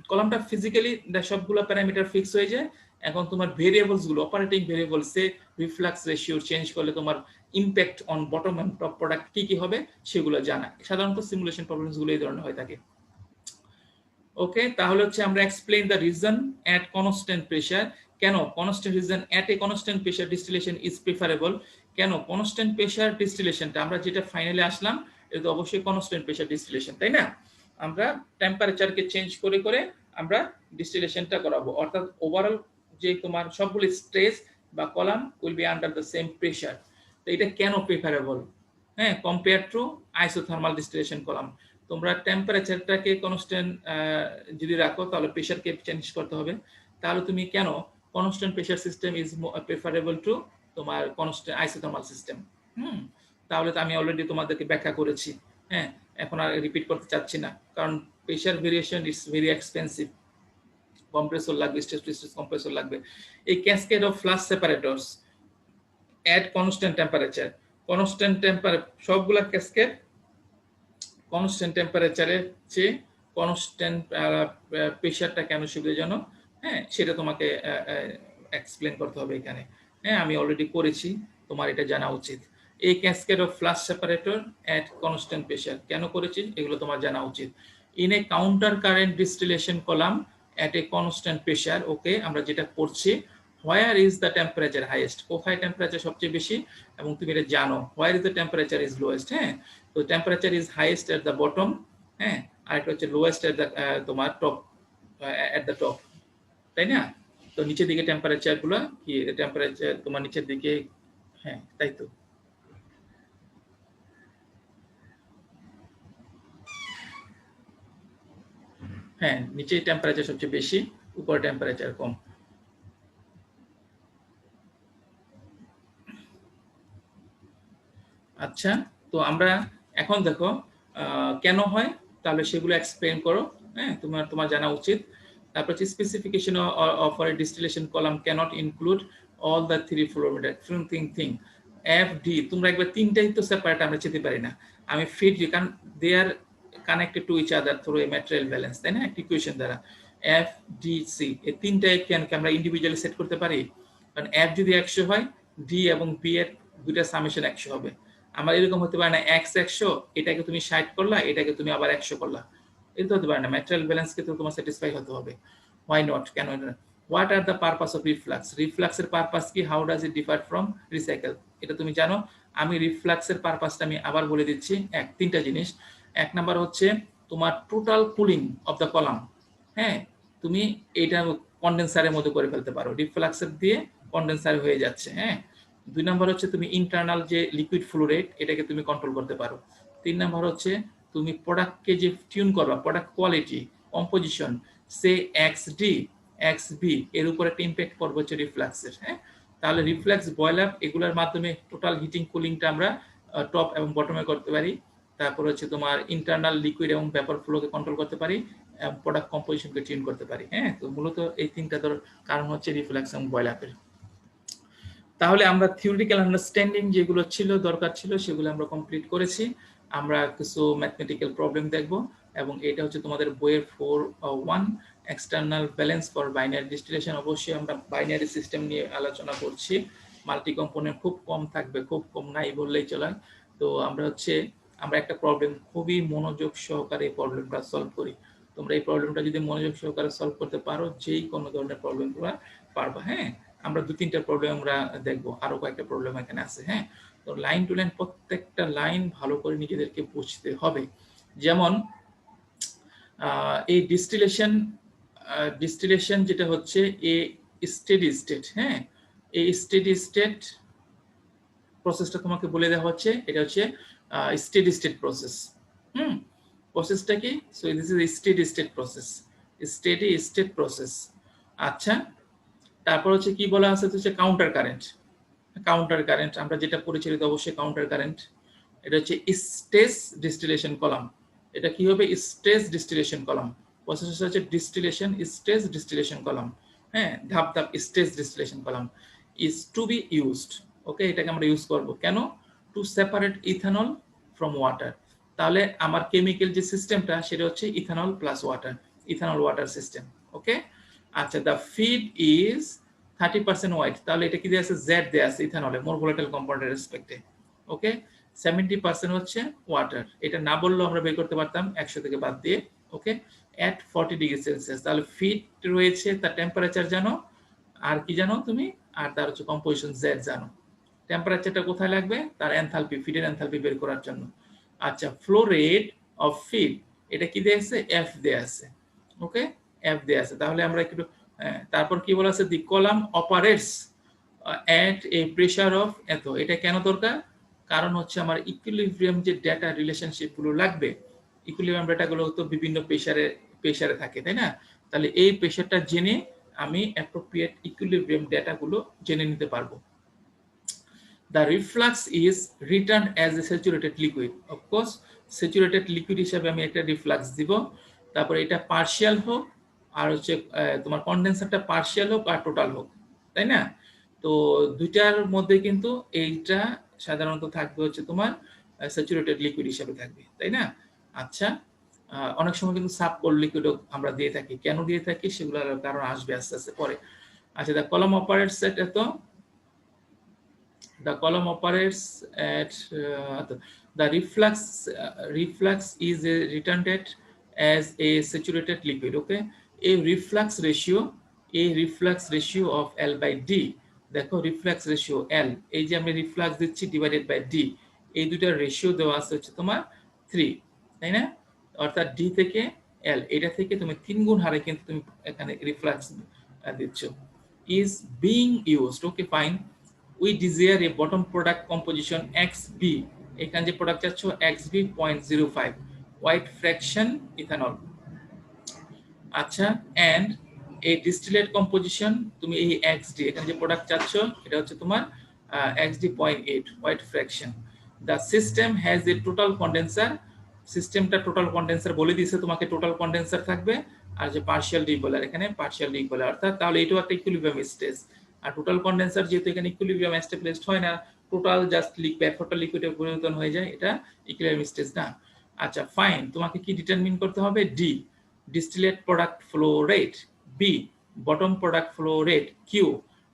কলামটা ফিজিক্যালি সবগুলো প্যারামিটার ফিক্স হয়ে যায়। এখন তোমার ভেরিয়েবলস গুলো, অপারেটিং ভেরিয়েবলস এ রিফ্লাক্স রেশিও চেঞ্জ করলে তোমার impact on bottom and top product কি কি হবে সেগুলো জানা। সাধারণত সিমুলেশন প্রবলেমস গুলো এই ধরনের হয়ে থাকে। ওকে, তাহলে হচ্ছে আমরা explain the reason at constant pressure. কেন constant reason at a constant pressure distillation is preferable. কেন কনস্ট্যান্ট প্রেসার ডিস্টিলেশনটা, আমরা যেটা ফাইনালে আসলাম, এটা তো অবশ্যই কনস্ট্যান্ট প্রেসার ডিস্টিলেশন, তাই না। আমরা টেম্পারেচারকে চেঞ্জ করে করে আমরা ডিস্টিলেশনটা করাবো, অর্থাৎ ওভারঅল যে তোমার সবগুলো স্টেজ বা column will be under the same pressure. তো এটা কেন প্রিফারেবল, হ্যাঁ, compare to isothermal distillation column. তোমরা টেম্পারেচারটাকে কনস্ট্যান্ট যদি রাখো, তাহলে প্রেসারকে চেঞ্জ করতে হবে। তাহলে তুমি কেন constant pressure system is preferable to তোমার কনস্ট্যান্ট আইসোথার্মাল সিস্টেম। তাহলে তো আমি অলরেডি তোমাদেরকে ব্যাখ্যা করেছি। হ্যাঁ, এখন আর রিপিট করতে চাচ্ছি না, কারণ pressure variation is very expensive. Compressor লাগবে, স্টেজ কম্প্রেসর লাগবে। এই cascade of flash separators at constant temperature, সবগুলা ক্যাসকেড কনস্ট্যান্ট টেম্পারেচারের চেয়ে কনস্ট্যান্ট প্রেশারটা কেন সুবিধাজনক, হ্যাঁ, সেটা তোমাকে এক্সপ্লেন করতে হবে এখানে। হ্যাঁ, আমি অলরেডি করেছি, তোমার এটা জানা উচিত। এই cascade of flash separator at constant pressure কেন করেছি, এগুলো তোমার জানা উচিত। In a counter current distillation column at a constant pressure, okay, আমরা যেটা করছি, where is the temperature highest, কোথায় টেম্পারেচার সবচেয়ে বেশি, এবং তুমি এটা জানো, where is the temperature is lowest. হ্যাঁ, তো temperature is highest at the bottom, হ্যাঁ, আর এটা হচ্ছে লোয়েস্ট এট দ্য তোমার টপ, এট দ্য টপ, তাই না। তো নিচের দিকে টেম্পারেচার গুলো কি, টেম্পারেচার তোমার নিচের দিকে, হ্যাঁ, তাই তো। হ্যাঁ, নিচে টেম্পারেচার সবচেয়ে বেশি, উপরে টেম্পারেচার কম। আচ্ছা, তো আমরা এখন দেখো কেন হয়, তাহলে সেগুলো এক্সপ্লেন করো। হ্যাঁ, তোমার জানা উচিত। তারপর হচ্ছে specification of a distillation column can't include all the three fluorometer thing F D. তোমরা একবার তিনটাই তো সেপারেট আমরা যেতে পারি না। আমি ফিড, কারণ they are connected to each other through a material balance, তাই না, একটা ইকুয়েশন দ্বারা। এফ ডি সি এই তিনটা কি আমরা ইন্ডিভিজুয়ালি সেট করতে পারি? কারণ এফ যদি 100 হয়, ডি এবং বি এর দুইটা সামেশন 100 হবে। আমার এরকম হতে পারে না এক্স 100, এটাকে তুমি 60 করলা, এটাকে তুমি আবার 100 করলা, এটা হতে পারে না। ম্যাটেরিয়াল ব্যালেন্সকে তো তোমার স্যাটিসফাই হতে হবে। হোয়াই নট, কেন? What are the purpose of reflux? রিফ্লাক্সের পারপাস কি? How does it differ from recycle? এটা তুমি জানো। আমি রিফ্লাক্সের পারপাসটা আমি আবার বলে দিচ্ছি, তিনটা জিনিস। এক নাম্বার হচ্ছে তোমার total cooling off the column. হ্যাঁ, তুমি এটা কন্ডেন্সারের মধ্যে করে ফেলতে পারো, রিফ্লাক্সের দিয়ে কন্ডেন্সার হয়ে যাচ্ছে। হ্যাঁ, দুই নাম্বার হচ্ছে তুমি ইন্টারনাল যে লিকুইড ফ্লো রেট, এটাকে তুমি কন্ট্রোল করতে পারো। তিন নাম্বার হচ্ছে তুমি প্রোডাক্টকে যে টিউন করবা, প্রোডাক্ট কোয়ালিটি, কম্পোজিশন, সে এক্স ডি এক্স বি, এর উপর একটা ইম্প্যাক্ট পড়বে হচ্ছে রিফ্লাক্সের। হ্যাঁ, তাহলে রিফ্লাক্স, বয়েল আপ, এগুলোর মাধ্যমে টোটাল হিটিং কুলিংটা আমরা টপ এবং বটমে করতে পারি। তারপর হচ্ছে তোমার ইন্টারনাল লিকুইড এবং ভেপার ফ্লোকে কন্ট্রোল করতে পারি, প্রোডাক্ট কম্পোজিশনকে টিউন করতে পারি। হ্যাঁ, তো মূলত এই তিনটা কারণ হচ্ছে রিফ্লাক্স এবং বয়েল আপের। তাহলে আমরা থিওরিটিক্যাল আন্ডারস্ট্যান্ডিং যেগুলো ছিল, দরকার ছিল, সেগুলো আমরা কমপ্লিট করেছি। আমরা কিছু ম্যাথমেটিক্যাল প্রবলেম দেখব, এবং এটা হচ্ছে তোমাদের বইয়ের 4.1 external balance for binary distillation. অবশ্যই আমরা বাইনারি সিস্টেম নিয়ে আলোচনা করছি, মাল্টি কম্পোনেন্ট খুব কম থাকবে, খুব কম নাই বললেই চলে। তো আমরা একটা প্রবলেম খুবই মনোযোগ সহকারে প্রবলেমটা সলভ করি। তোমরা এই প্রবলেমটা যদি মনোযোগ সহকারে সলভ করতে পারো, যেই কোনো ধরনের প্রবলেম তোমরা পারবা। হ্যাঁ, আমরা 2-3টা প্রবলেম আমরা দেখবো, আরো কয়েকটা প্রবলেম এখানে আছে। হ্যাঁ, তো লাইন টু লাইন প্রত্যেকটা লাইন ভালো করে নিজেদেরকে বুঝতে হবে। যেমন এই ডিস্টিলেশন যেটা হচ্ছে এ স্টেডি স্টেট। হ্যাঁ, এই স্টেডি স্টেট প্রসেসটা তোমাকে বলে দেওয়া হচ্ছে, এটা হচ্ছে স্টেডি স্টেট প্রসেস। প্রসেসটা কি? So this is steady state process, steady state process. আচ্ছা, তারপর হচ্ছে কি বলা আছে, হচ্ছে কাউন্টার কারেন্ট। কাউন্টার কারেন্ট আমরা যেটা পরিচালিত, অবশ্যই কাউন্টার কারেন্ট। এটা হচ্ছে স্টেজ ডিস্টিলেশন কলাম। এটা কি হবে? Stage distillation column. প্রসেস হচ্ছে ডিস্টিলেশন স্টেজ ডিস্টিলেশন কলাম। হ্যাঁ, ধাপ ধাপ stage distillation column is to be used. Okay, এটাকে আমরা ইউজ করব কেন? To separate ethanol from water. তাহলে আমার কেমিক্যাল যে সিস্টেমটা, সেটা হচ্ছে ethanol plus water, ethanol water system. Okay, আচ্ছা, দ্য ফিড ইজ 30% হোয়াইট। তাহলে এটা কি দেয়া আছে? জেড দেয়া আছে ইথানলে, মোর ভোলাটাইল কম্পাউন্ডের রেসপেক্টে। ওকে, 70% হচ্ছে ওয়াটার। এটা না বললেও আমরা বের করতে পারতাম 100 থেকে বাদ দিয়ে। ওকে, এট 40 ডিগ্রি সেলসিয়াস। তাহলে ফিড রয়েছে, তার টেম্পারেচার জানো, আর কি জানো তুমি? আর তার হচ্ছে কম্পোজিশন জেড জানো। টেম্পারেচারটা কোথায় লাগবে? তার এনথালপি, ফিডের এনথালপি বের করার জন্য। আচ্ছা, ফ্লো রেট অফ ফিড, এটা কি দেয়া আছে? এফ দেয়া আছে। ওকে, এফ দেয়া আছে। তাহলে আমরা একটু তারপর কি বলা আছে? The column operates at A pressure of এত। এটা কেন দরকার? কারণ হচ্ছে আমার ইকুইলিব্রিয়াম যে ডেটা রিলেশনশিপ গুলো লাগবে, ইকুইলিব্রিয়াম ডেটা গুলো তো বিভিন্ন প্রেসারে থাকে, তাই না? তাহলে এই প্রেসারটা জেনে আমি অ্যাপ্রোপ্রিয়েট ইকুইলিব্রিয়াম ডেটা গুলো জেনে নিতে পারবো। The reflux is returned as a saturated liquid. Of course, saturated liquid হিসাবে আমি একটা রিফ্লাক্স দিব। তারপর এটা পার্শিয়াল হোক, আর হচ্ছে তোমার কন্ডেন্সারটা পার্শিয়াল হোক আর টোটাল হোক, তাই না? তো দুইটার মধ্যে কিন্তু এইটা সাধারণত থাকবে হচ্ছে তোমার স্যাচুরেটেড লিকুইড হিসাবে থাকবে, তাই না? আচ্ছা, অনেক সময় কিন্তু সাব কোল্ড লিকুইডও আমরা দিয়ে থাকি। কেন দিয়ে থাকি সেগুলোর কারণ আসবে আস্তে আস্তে পরে। আচ্ছা, দ্য কলাম অপারেটস এট এত। The column operates at the reflux is returned as a saturated liquid. Okay, a reflux ratio of L by D. দেখো রিফ্লাক্স রেশিও L, এই যে আমি রিফ্লাক্স দিচ্ছি ডিভাইডেড বাই D, এই দুটার রেশিও দেওয়া আছে হচ্ছে তোমার 3, তাই না? অর্থাৎ D থেকে L, এটা থেকে তুমি 3 গুণ হারে কিন্তু তুমি এখানে রিফ্লাক্স দিচ্ছ। is being used. Okay, fine. We desire a bottom product composition XB. এখানে যে প্রোডাক্ট চাচ্ছ XB 0.05 white fraction ethanol। আচ্ছা, and a distillate composition, তুমি এই XD এখানে যে প্রোডাক্ট চাচ্ছ এটা হচ্ছে তোমার XD 0.8 white fraction. The system has a total condenser. সিস্টেমটা টোটাল কন্ডেন্সার বলে দিয়েছে তোমাকে, টোটাল কন্ডেন্সার থাকবে, আর যে পার্শিয়াল ডিপোলার, এখানে পার্শিয়াল ডিপোলার। অর্থাৎ তাহলে এটাও একটা ইকুইলিব্রিয়াম স্টেজ। আর টোটাল কন্ডেন্সার যেহেতু এখানে ইকুইলিব্রিয়াম এস্টাবলিশড হয় না, টোটাল জাস্ট ভ্যাপরটা লিকুইডে পরিবর্তন হয়ে যায়, এটা ইকুইলিব্রিয়াম স্টেজ না। আচ্ছা ফাইন, তোমাকে কি ডিটারমিন করতে হবে? D distillate product flow rate, B bottom product flow rate, Q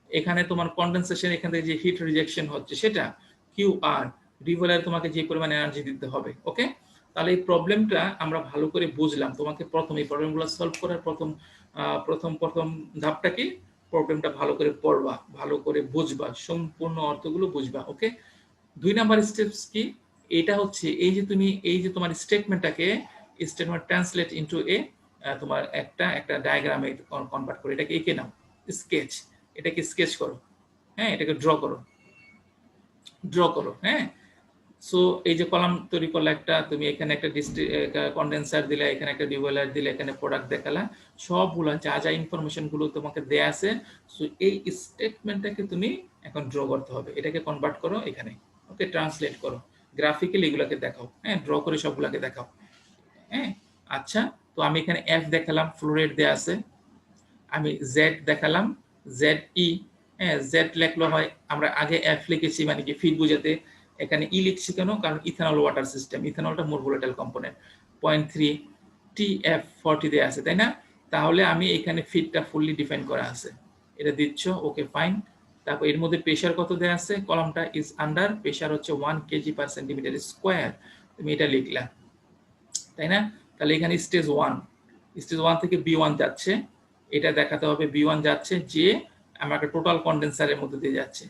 এখানে তোমার কনডেনসেশন, এখান থেকে যে হিট রিজেকশন হচ্ছে সেটা, কিউ আর রিভলার তোমাকে যে পরিমাণ এনার্জি দিতে হবে। ওকে, তাহলে এই প্রবলেমটা আমরা ভালো করে বুঝলাম। তোমাকে প্রথম এই প্রবলেমগুলো সলভ করার প্রথম প্রথম ধাপটা কি, প্রবলেমটা ভালো করে পড়বা, ভালো করে বুঝবা, সম্পূর্ণ অর্থগুলো বুঝবা। ওকে, 2 নাম্বার স্টেপস কি, এটা হচ্ছে এই যে তুমি এই যে তোমার স্টেটমেন্টটাকে স্টেটমেন্ট ট্রান্সলেট ইনটু এ তোমার একটা ডায়াগ্রামে কনভার্ট করে এটাকে এঁকে নাও, স্কেচ, এটাকে স্কেচ করো, হ্যাঁ এটাকে ড্র করো। হ্যাঁ, সো এই যে কলাম তৈরি করলে একটা, তুমি এখানে একটা কন্ডেন্সার দিলে, এখানে একটা ডিবয়লার দিলে, এখানে প্রোডাক্ট দেখালা, সবগুলো যা যা ইনফরমেশন গুলো তোমাকে দেয়া আছে, সো এই স্টেটমেন্টটাকে তুমি এখন ড্র করতে হবে, এটাকে কনভার্ট করো এখানে। ওকে, ট্রান্সলেট করো, গ্রাফিক্যালি এগুলোকে দেখাও, হ্যাঁ ড্র করে সবগুলোকে দেখাও। হ্যাঁ, আচ্ছা, তো আমি এখানে এফ দেখালাম, ফ্লো রেট দেয়া আছে, আমি জেড দেখালাম, জেড ই, হ্যাঁ জেড লেখলো হয়, আমরা আগে এফ লিখেছি মানে কি ফিট বুঝাতে, এখানে ই লিখছি কেন, কারণ ইথানল ওয়াটার সিস্টেম, ইথানলটা more volatile component. 0.3 T F 40 দেয়া আছে, তাই না? তাহলে আমি এখানে ফিটটা ফুললি ডিফাইন করা আছে, এটা দিচ্ছ। ওকে ফাইন, তারপর এর মধ্যে প্রেসার কত দেয়া আছে, কলামটা ইজ আন্ডার, প্রেসার হচ্ছে 1 কেজি পার সেন্টিমিটার স্কোয়ার, তুমি এটা লিখলা, তাই না? তাহলে এখানে স্টেজ 1 থেকে বি1 যাচ্ছে, এটা দেখাতে হবে বি1 যাচ্ছে, যে আমার একটা টোটাল কন্ডেন্সারের মধ্যে দিয়ে যাচ্ছে,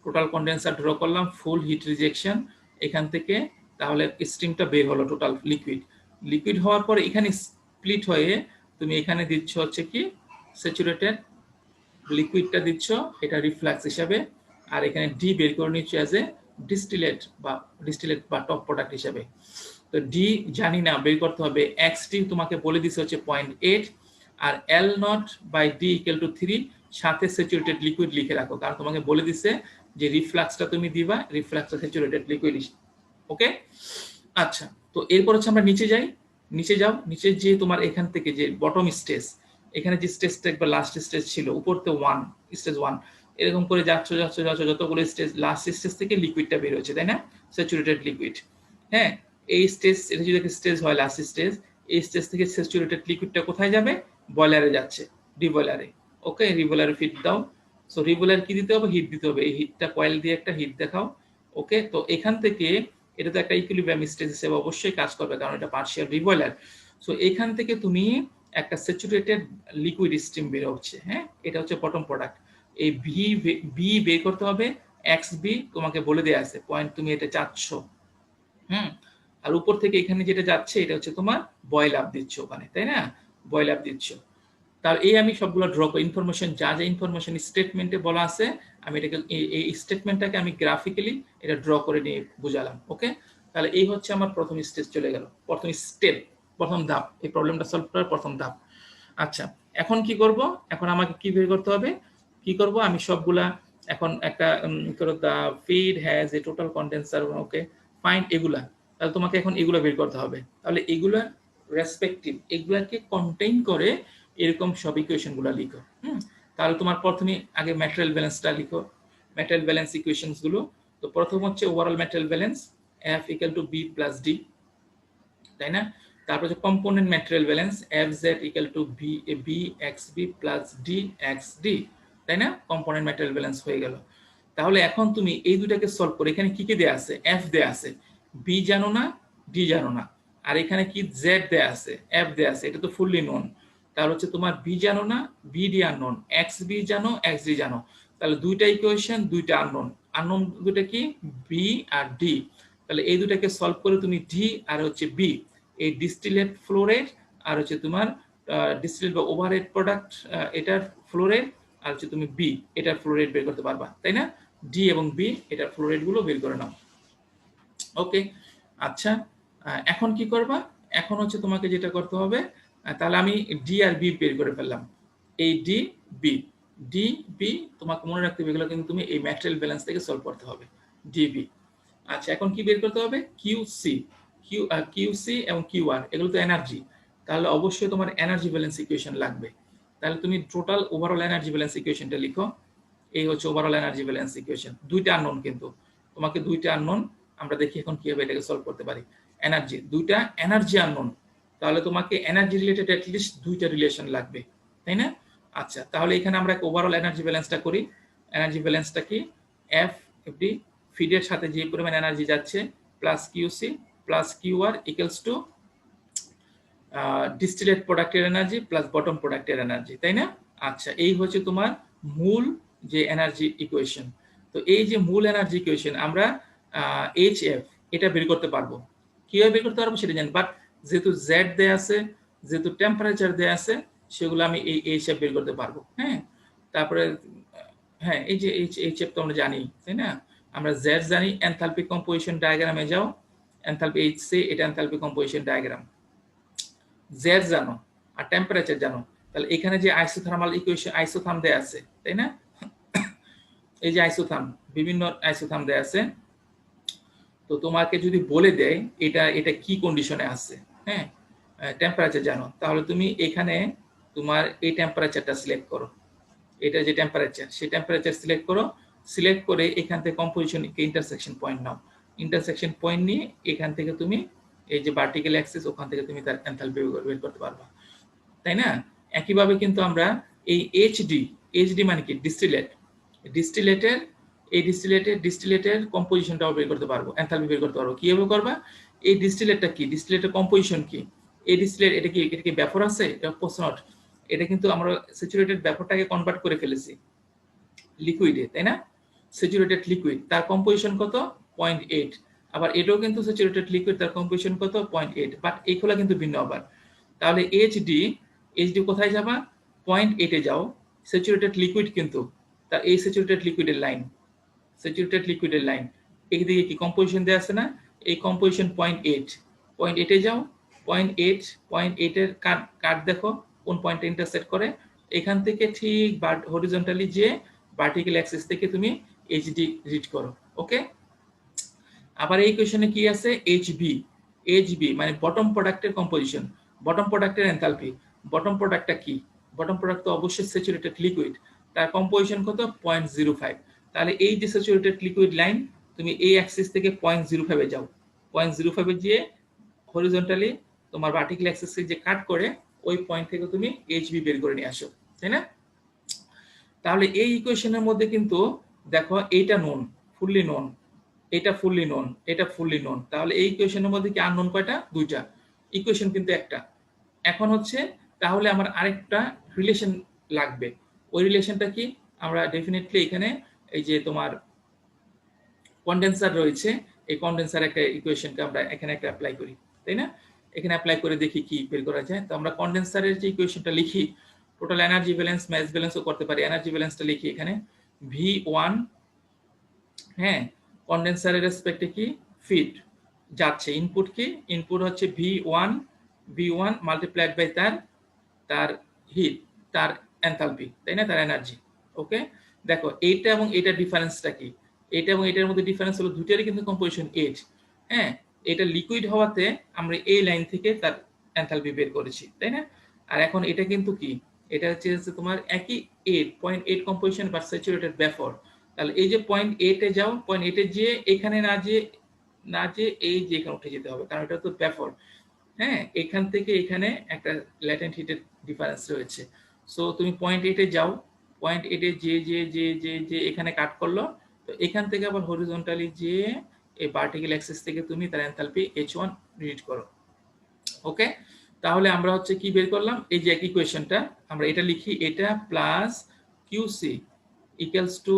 টোটাল কন্ডেন্সার ড্র করলাম, ফুল হিট রিজেকশন এখান থেকে, তাহলে স্ট্রিমটা বের হলো টোটাল লিকুইড হওয়ার পরে এখানে স্প্লিট হয়ে তুমি এখানে দিচ্ছ হচ্ছে কি স্যাচুরেটেড লিকুইডটা দিচ্ছ, এটা রিফ্লাক্স হিসাবে, আর এখানে ডি বের করে নিচ্ছ অ্যাজ এ ডিস্টিলেট বা টপ প্রোডাক্ট হিসাবে। তো ডি জানি না, বের করতে হবে। এক্স ডি তোমাকে বলে দিছে হচ্ছে 0.8, আর L naught by D equal to 3, সাথে স্যাচুরেটেড লিকুইড লিখে রাখো, কারণ তোমাকে বলে দিছে যে রিফ্লাক্সটা তুমি দিবা, রিফ্লাক্সটা স্যাচুরেটেড লিকুইড। ওকে, আচ্ছা, তো এরপর হচ্ছে আমরা নিচে যাও, নিচে যে তোমার এখান থেকে যে বটম স্টেজ, এখানে যে স্টেজটা একবার লাস্ট স্টেজ ছিল, উপরতে স্টেজ 1, এরকম করে যাচ্ছ যতগুলো স্টেজ, লাস্ট স্টেজ থেকে লিকুইডটা বের হচ্ছে, তাই না? Saturated liquid. হ্যাঁ, এই স্টেজ, এটা যদি স্টেজ হয় লাস্ট স্টেজ, এই স্টেজ থেকে স্যাচুরেটেড লিকুইডটা কোথায় যাবে? বয়লারে যাচ্ছে, ডিবয়লারে। ওকে, রিবয়লারে ফিট দাও। সো রিবয়লার কি দিতে হবে? হিট দিতে হবে, এই হিটটা কয়েল দিয়ে একটা হিট দেখাও। ওকে, তো এখান থেকে এটা তো একটা ইকুইলিব্রিয়াম স্টেজ হিসেবে অবশ্যই কাজ করবে, কারণ এটা পার্শিয়াল রিবয়লার। সো এখান থেকে তুমি একটা স্যাচুরেটেড লিকুইড স্ট্রিম বের হচ্ছে, হ্যাঁ এটা হচ্ছে বটম প্রোডাক্ট। এই বি বের করতে হবে, এক্স বি তোমাকে বলে দেয়া আছে, পয়েন্ট তুমি এটা চাচ্ছ। আর উপর থেকে এখানে যেটা যাচ্ছে এটা হচ্ছে তোমার বয়েল আপ দিচ্ছ ওখানে, তাই না? বয়েল আপ দিচ্ছ। তার এই আমি সবগুলো ড্র করে ইনফরমেশন, যা যা ইনফরমেশন স্টেটমেন্টে বলা আছে, আমি এটাকে এই স্টেটমেন্টটাকে আমি গ্রাফিক্যালি এটা ড্র করে নিয়ে বুঝালাম। ওকে, তাহলে এই হচ্ছে আমার প্রথম স্টেজ চলে গেল, প্রথম স্টেপ, প্রথম ধাপ, এই প্রবলেমটা সলভ করার প্রথম ধাপ। আচ্ছা, এখন কি করব? এখন আমাকে কি বের করতে হবে? কি করব? আমি সবগুলা এখন একটা করো, the feed has a total condenser. Okay fine, এগুলা, তাহলে তোমাকে এখন এগুলো বের করতে হবে। তাহলে এগুলা রেসপেক্টিভ, এগুলাকে কন্টেইন করে এরকম সব ইকুয়েশন গুলা লিখো। তাহলে তোমার প্রথমে আগে ম্যাটেরিয়াল ব্যালেন্সটা লিখো, ম্যাটেরিয়াল ব্যালেন্স ইকুয়েশনস গুলো। তো প্রথম হচ্ছে overall material balance, F equal to B plus D, তাই না? তারপর হচ্ছে component material balance, F Z equal to B X B plus D X D, তাই না? কম্পোনেন্ট ম্যাটেরিয়াল ব্যালেন্স হয়ে গেল। তাহলে এখন তুমি এই দুটাকে সলভ করে, এখানে কি কি দেয়া আছে? এফ দেয়া আছে, বি জানো না, ডি জানো না, আর এখানে কি জেড দেয়া আছে, এফ দেয়া আছে, এটা তো ফুললি নোন। তাহলে হচ্ছে তোমার বি জানো না, B D unknown, X B জানো, এক্স ডি জানো, তাহলে দুইটা ইকুয়েশন, দুইটা আননোন। আননোন দুটো কি? বি আর ডি। তাহলে এই দুটাকে সলভ করে তুমি ডি আর হচ্ছে বি, এই ডিস্টিলেট ফ্লো রেট আর হচ্ছে তোমার ডিস্টিলেট বা ওভারহেড প্রোডাক্ট, এটার ফ্লো রেট, আর হচ্ছে তুমি বি এটার ফ্লো রেট বের করতে পারবা, তাই না? ডি এবং বি এটার ফ্লো রেট গুলো বের করে নাও। ওকে, আচ্ছা, এখন কি করবা? এখন হচ্ছে তোমাকে যেটা করতে হবে, তাহলে আমি ডি আর বি বের করে ফেললাম, এই ডি বি তোমাকে মনে রাখতে হবে, এগুলো কিন্তু তুমি এই ম্যাটেরিয়াল ব্যালেন্স থেকে সলভ করতে হবে, ডিবি। আচ্ছা, এখন কি বের করতে হবে? কিউসি এবং কিউআর, এগুলো তো এনার্জি, তাহলে অবশ্যই তোমার এনার্জি ব্যালেন্স ইকুয়েশন লাগবে। তাহলে তুমি টোটাল ওভারঅল এনার্জি ব্যালেন্স ইকুয়েশনটা লিখো, এই হচ্ছে ওভারঅল এনার্জি ব্যালেন্স ইকুয়েশন, দুইটা আননোন কিন্তু, তোমাকে দুইটা আননোন, আমরা দেখি এখন কিভাবে এটাকে সলভ করতে পারি। এনার্জি, দুইটা এনার্জি আননোন, তাহলে তোমাকে এনার্জি রিলেটেড অ্যাটলিস্ট দুইটা রিলেশন লাগবে, তাই না? আচ্ছা, তাহলে এখানে আমরা ওভারঅল এনার্জি ব্যালেন্সটা করি। এনার্জি ব্যালেন্সটা কি? এফ এফডি ফিডের সাথে যে পরিমাণ এনার্জি যাচ্ছে plus QC plus QR equals to distillate প্রোডাক্টের এনার্জি প্লাস বটম প্রোডাক্টের এনার্জি, তাই না? আচ্ছা, এই হচ্ছে তোমার মূল যে এনার্জি ইকুয়েশন। তো এই যে মূল এনার্জি ইকুয়েশন আমরা এইচএফ এটা বের করতে পারবো। কিভাবে বের করতে পারবো সেটা জানি, বাট যেহেতু জেড দেয়া আছে, যেহেতু টেম্পারেচার দেয়া আছে, সেগুলো আমি এই এইচএফ বের করতে পারবো। হ্যাঁ, তারপরে হ্যাঁ, এই যে এইচএফ তো আমরা জানি, তাই না? আমরা জেড জানি। এনথালপি কম্পোজিশন ডায়াগ্রামে যাও, এনথালপি এইচসি, এটা এনথালপি কম্পোজিশন ডায়াগ্রাম। জেড জানো আর টেম্পারেচার জানো, তাহলে এখানে যে আইসোথার্মাল ইকুয়েশন আইসোথার্ম দেয়া আছে, তাই না? এই যে আইসোথার্ম, বিভিন্ন আইসোথার্ম দেয়া আছে। তো তোমাকে যদি বলে দেয় এটা এটা কি কন্ডিশনে আছে, হ্যাঁ, টেম্পারেচার জানো, তাহলে তুমি এখানে তোমার এই টেম্পারেচারটা সিলেক্ট করো। এটা যে টেম্পারেচার, সেই টেম্পারেচার সিলেক্ট করো। সিলেক্ট করে এখান থেকে কম্পোজিশন ইন্টারসেকশন পয়েন্ট নাও। ইন্টারসেকশন পয়েন্ট নিয়ে এখান থেকে তুমি এই যে ভার্টিক্যাল অ্যাক্সিস, ওখান থেকে তুমি তার এনথালপি বের করতে পারবা, তাই না? একইভাবে কিন্তু আমরা এই এইচডি মানে কি? ডিস্টিলেটের এই ডিস্টিলেটের কম্পোজিশনটাও বের করতে পারবো, এনথালপি বের করতে পারবো। কিভাবে করবা? এই ডিস্টিলেটটা কি? ডিস্টিলেটের কম্পোজিশন কি? এই ডিস্টিলেট এটা কি ব্যাপর আছে? এটা পোস্ট, এটা কিন্তু আমরা স্যাচুরেটেড ব্যাপরটাকে কনভার্ট করে ফেলেছি লিকুইডে, তাই না? স্যাচুরেটেড লিকুইড, তার কম্পোজিশন কত? 0.8। আবার এটাও কিন্তু স্যাচুরেটেড লিকুইড, তার কম্পোজিশন কত? 0.8, বাট এইগুলা কিন্তু ভিন্ন। আবার তাহলে এইচডি কোথায় যাবা? 0.8 এ যাও। স্যাচুরেটেড লিকুইড কিন্তু তার এই স্যাচুরেটেড লিকুইডের লাইন, এইদিকে কি কম্পোজিশন দেওয়া আছে না? এই কম্পোজিশন 0.8 এ যাও। 0.8 এর কাট দেখো কোন পয়েন্টে ইন্টারসেক্ট করে। এখান থেকে ঠিক হরিজন্টালি যে ভার্টিক্যাল অ্যাক্সিস থেকে তুমি এইচডি রিড করো। ওকে, আবার এই কোয়েশনে কি আছে? এইচবি মানে বটম প্রোডাক্টের কম্পোজিশন, বটম প্রোডাক্টের এনথালপি। বটম প্রোডাক্টটা কি? বটম প্রোডাক্ট তো অবশ্যই স্যাচুরেটেড লিকুইড, তার কম্পোজিশন কত? 0.05। তাহলে এই যে স্যাচুরেটেড লিকুইড লাইন, তুমি এই অ্যাক্সিস থেকে 0.05 এ যাও। 0.05 এ গিয়ে হরিজন্টালি তোমার ভার্টিক্যাল অ্যাক্সিসকে যে কাট করে, ওই পয়েন্ট থেকে তুমি এইচবি বের করে নিয়ে আসো, তাই না? তাহলে এই ইকুয়েশনের মধ্যে কিন্তু দেখো এইটা নোন, ফুললি নোন, এটা ফুললি নোন, এটা ফুললি নোন। তাহলে এই ইকুয়েশনের মধ্যে কি আননোন কয়টা? দুইটা। ইকুয়েশন কিন্তু একটা। এখন হচ্ছে তাহলে আমার আরেকটা রিলেশন লাগবে। ওই রিলেশনটা কি? আমরা ডেফিনেটলি এখানে এই যে তোমার কন্ডেন্সার রয়েছে, এই কন্ডেন্সার একটা ইকুয়েশনকে আমরা এখানে একটা অ্যাপ্লাই করি, তাই না? এখানে অ্যাপ্লাই করে দেখি কি বের করা যায়। তো আমরা কন্ডেন্সারের যে ইকুয়েশনটা লিখি, টোটাল এনার্জি ব্যালেন্স, ম্যাস ব্যালেন্সও করতে পারি। এনার্জি ব্যালেন্সটা লিখি এখানে V1, হ্যাঁ, কন্ডেন্সারের রেসপেক্টে কি? ফিড যাচ্ছে। ইনপুট কি? ইনপুট হচ্ছে V1 মাল্টিপ্লাইড বাই তার হিট, তার এনথালপি, তাই না? তার এনার্জি। ওকে, দেখো এইটা এবং এইটার ডিফারেন্সটা কি? এটা এবং এটার মধ্যে ডিফারেন্স হলো দুটারই কিন্তু কম্পোজিশন 8। হ্যাঁ, এটা লিকুইড হওয়াতে আমরা এই লাইন থেকে তার এনথালপি বের করেছি, তাই না? আর এখন এটা কিন্তু কি? এটা হচ্ছে তোমার একই 0.8 কম্পোজিশন বাট স্যাচুরেটেড ভেপর। তাহলে এই যে 0.8 এ যাও, 0.8 এ যেয়ে এখানে না যে এই যে এখানে উঠে যেতে হবে, কারণ এটা তো ভেপর। হ্যাঁ, এখান থেকে এখানে একটা ল্যাটেন্ট হিটের ডিফারেন্স রয়েছে। সো তুমি 0.8 এ যাও, 0.8 এ যে এখানে কাট করলো, তো এখান থেকে আবার হরিজন্টালি যে এই ভার্টিক্যাল অ্যাক্সিস থেকে তুমি তার এনথালপি H1 রিড করো। ওকে, তাহলে আমরা হচ্ছে কি বের করলাম? এই যে একই ইকুয়েশনটা আমরা এটা লিখি, এটা plus QC equals to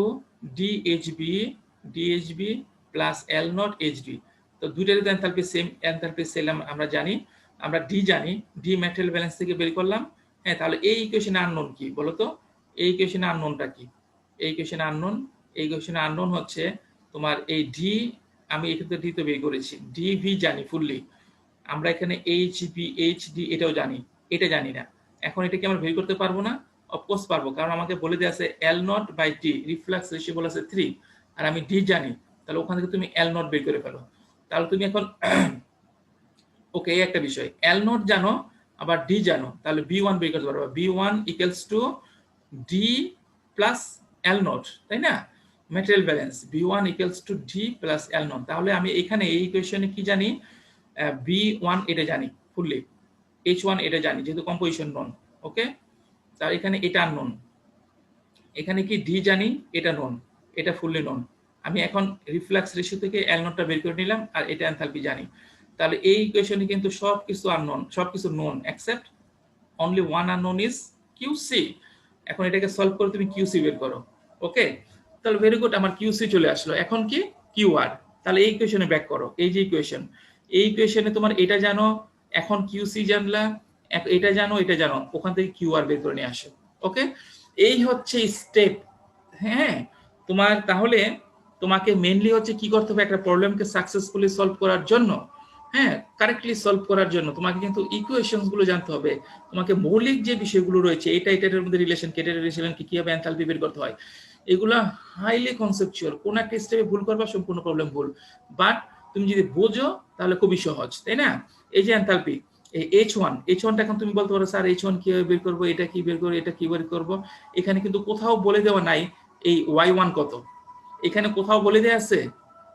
DHB plus L naught HD. তো দুইটারই তো এনথালপি সেম আমরা জানি, আমরা ডি জানি, ডি ম্যাটেরিয়াল ব্যালেন্স থেকে বের করলাম। হ্যাঁ, তাহলে এই ইকুয়েশনে আননোন কি বলো তো? এই ইকুয়েশনে আননোনটা কি? এই ইকুয়েশনে আননোন হচ্ছে তোমার এই ডি, আমি এখানে ডি তো বের করেছি, ডি ভি জানি ফুললি। আমরা এখানে এইচডি এটাও জানি, এটা জানি না। এখন এটা কি আমরা বের করতে পারবো না? অফকোর্স পারবো, কারণ আমাকে বলে দেওয়া আছে L naught by T, reflux ratio বলা আছে 3, আর আমি ডি জানি। তাহলে ওখান থেকে তুমি এল নট বের করে ফেলো। তাহলে তুমি এখন ওকে, এই একটা বিষয়, এল নট জানো আবার ডি জানো, তাহলে B1 বের করতে পারবো। B1 equals to D plus L naught, তাই না? Material balance B1 equals to D plus L non. তাহলে আমি এখানে এই ইকুয়েশনে কি জানি, B1 এটা জানি ফুললি, H1 এটা জানি যেহেতু কম্পোজিশন নন। ওকে, তাহলে এখানে এটা নন, এখানে কি ডি জানি, এটা নন, এটা ফুললি নন। আমি এখন রিফ্লাক্স রেশিও থেকে এল নটটা বের করে নিলাম, আর এটা এনথালপি জানি। তাহলে এই ইকুয়েশনে কিন্তু সবকিছু আননোন, সবকিছু known except only one unknown is QC. এখন এটাকে সলভ করে তুমি কিউসি বের করো। ওকে, তাহলে ভেরি গুড, আমার কিউসি চলে আসলো। এখন কি কিউআর, তাহলে এই ইকুয়েশনে ব্যাক করো। এই যে ইকুয়েশন, এই ইকুয়েশনে তোমার এটা জানো, এখন কিউসি জানলা, এটা জানো, এটা জানো, ওখান থেকে কিউআর বের করে নিয়ে আসো। ওকে, এই হচ্ছে স্টেপ। হ্যাঁ, তোমার তাহলে তোমাকে মেইনলি হচ্ছে কি করতে হবে, একটা প্রবলেমকে সাকসেসফুলি সলভ করার জন্য, হ্যাঁ কারেক্টলি সলভ করার জন্য তোমাকে কিন্তু ইকুয়েশনস গুলো জানতে হবে। তোমাকে মৌলিক যে বিষয়গুলো রয়েছে, এটা এটার মধ্যে রিলেশন, কেটে রিলেশন কি কিভাবে এনথালপি বের করতে হয়, এগুলা হাইলি কনসেপচুয়াল। কোন একটা স্টেপে ভুল করবা সম্পূর্ণ প্রবলেম ভুল, বাট তুমি যদি বোঝো তাহলে খুবই সহজ, তাই না? এই যে এনথালপি, এই H1টা এখন তুমি বলতে পারো স্যার H1 কিভাবে বের করবো, এটা কি বের করবো, এটা কি বের করবো। এখানে কিন্তু কোথাও বলে দেওয়া নাই এই Y1 কত, এখানে কোথাও বলে দেওয়া আছে,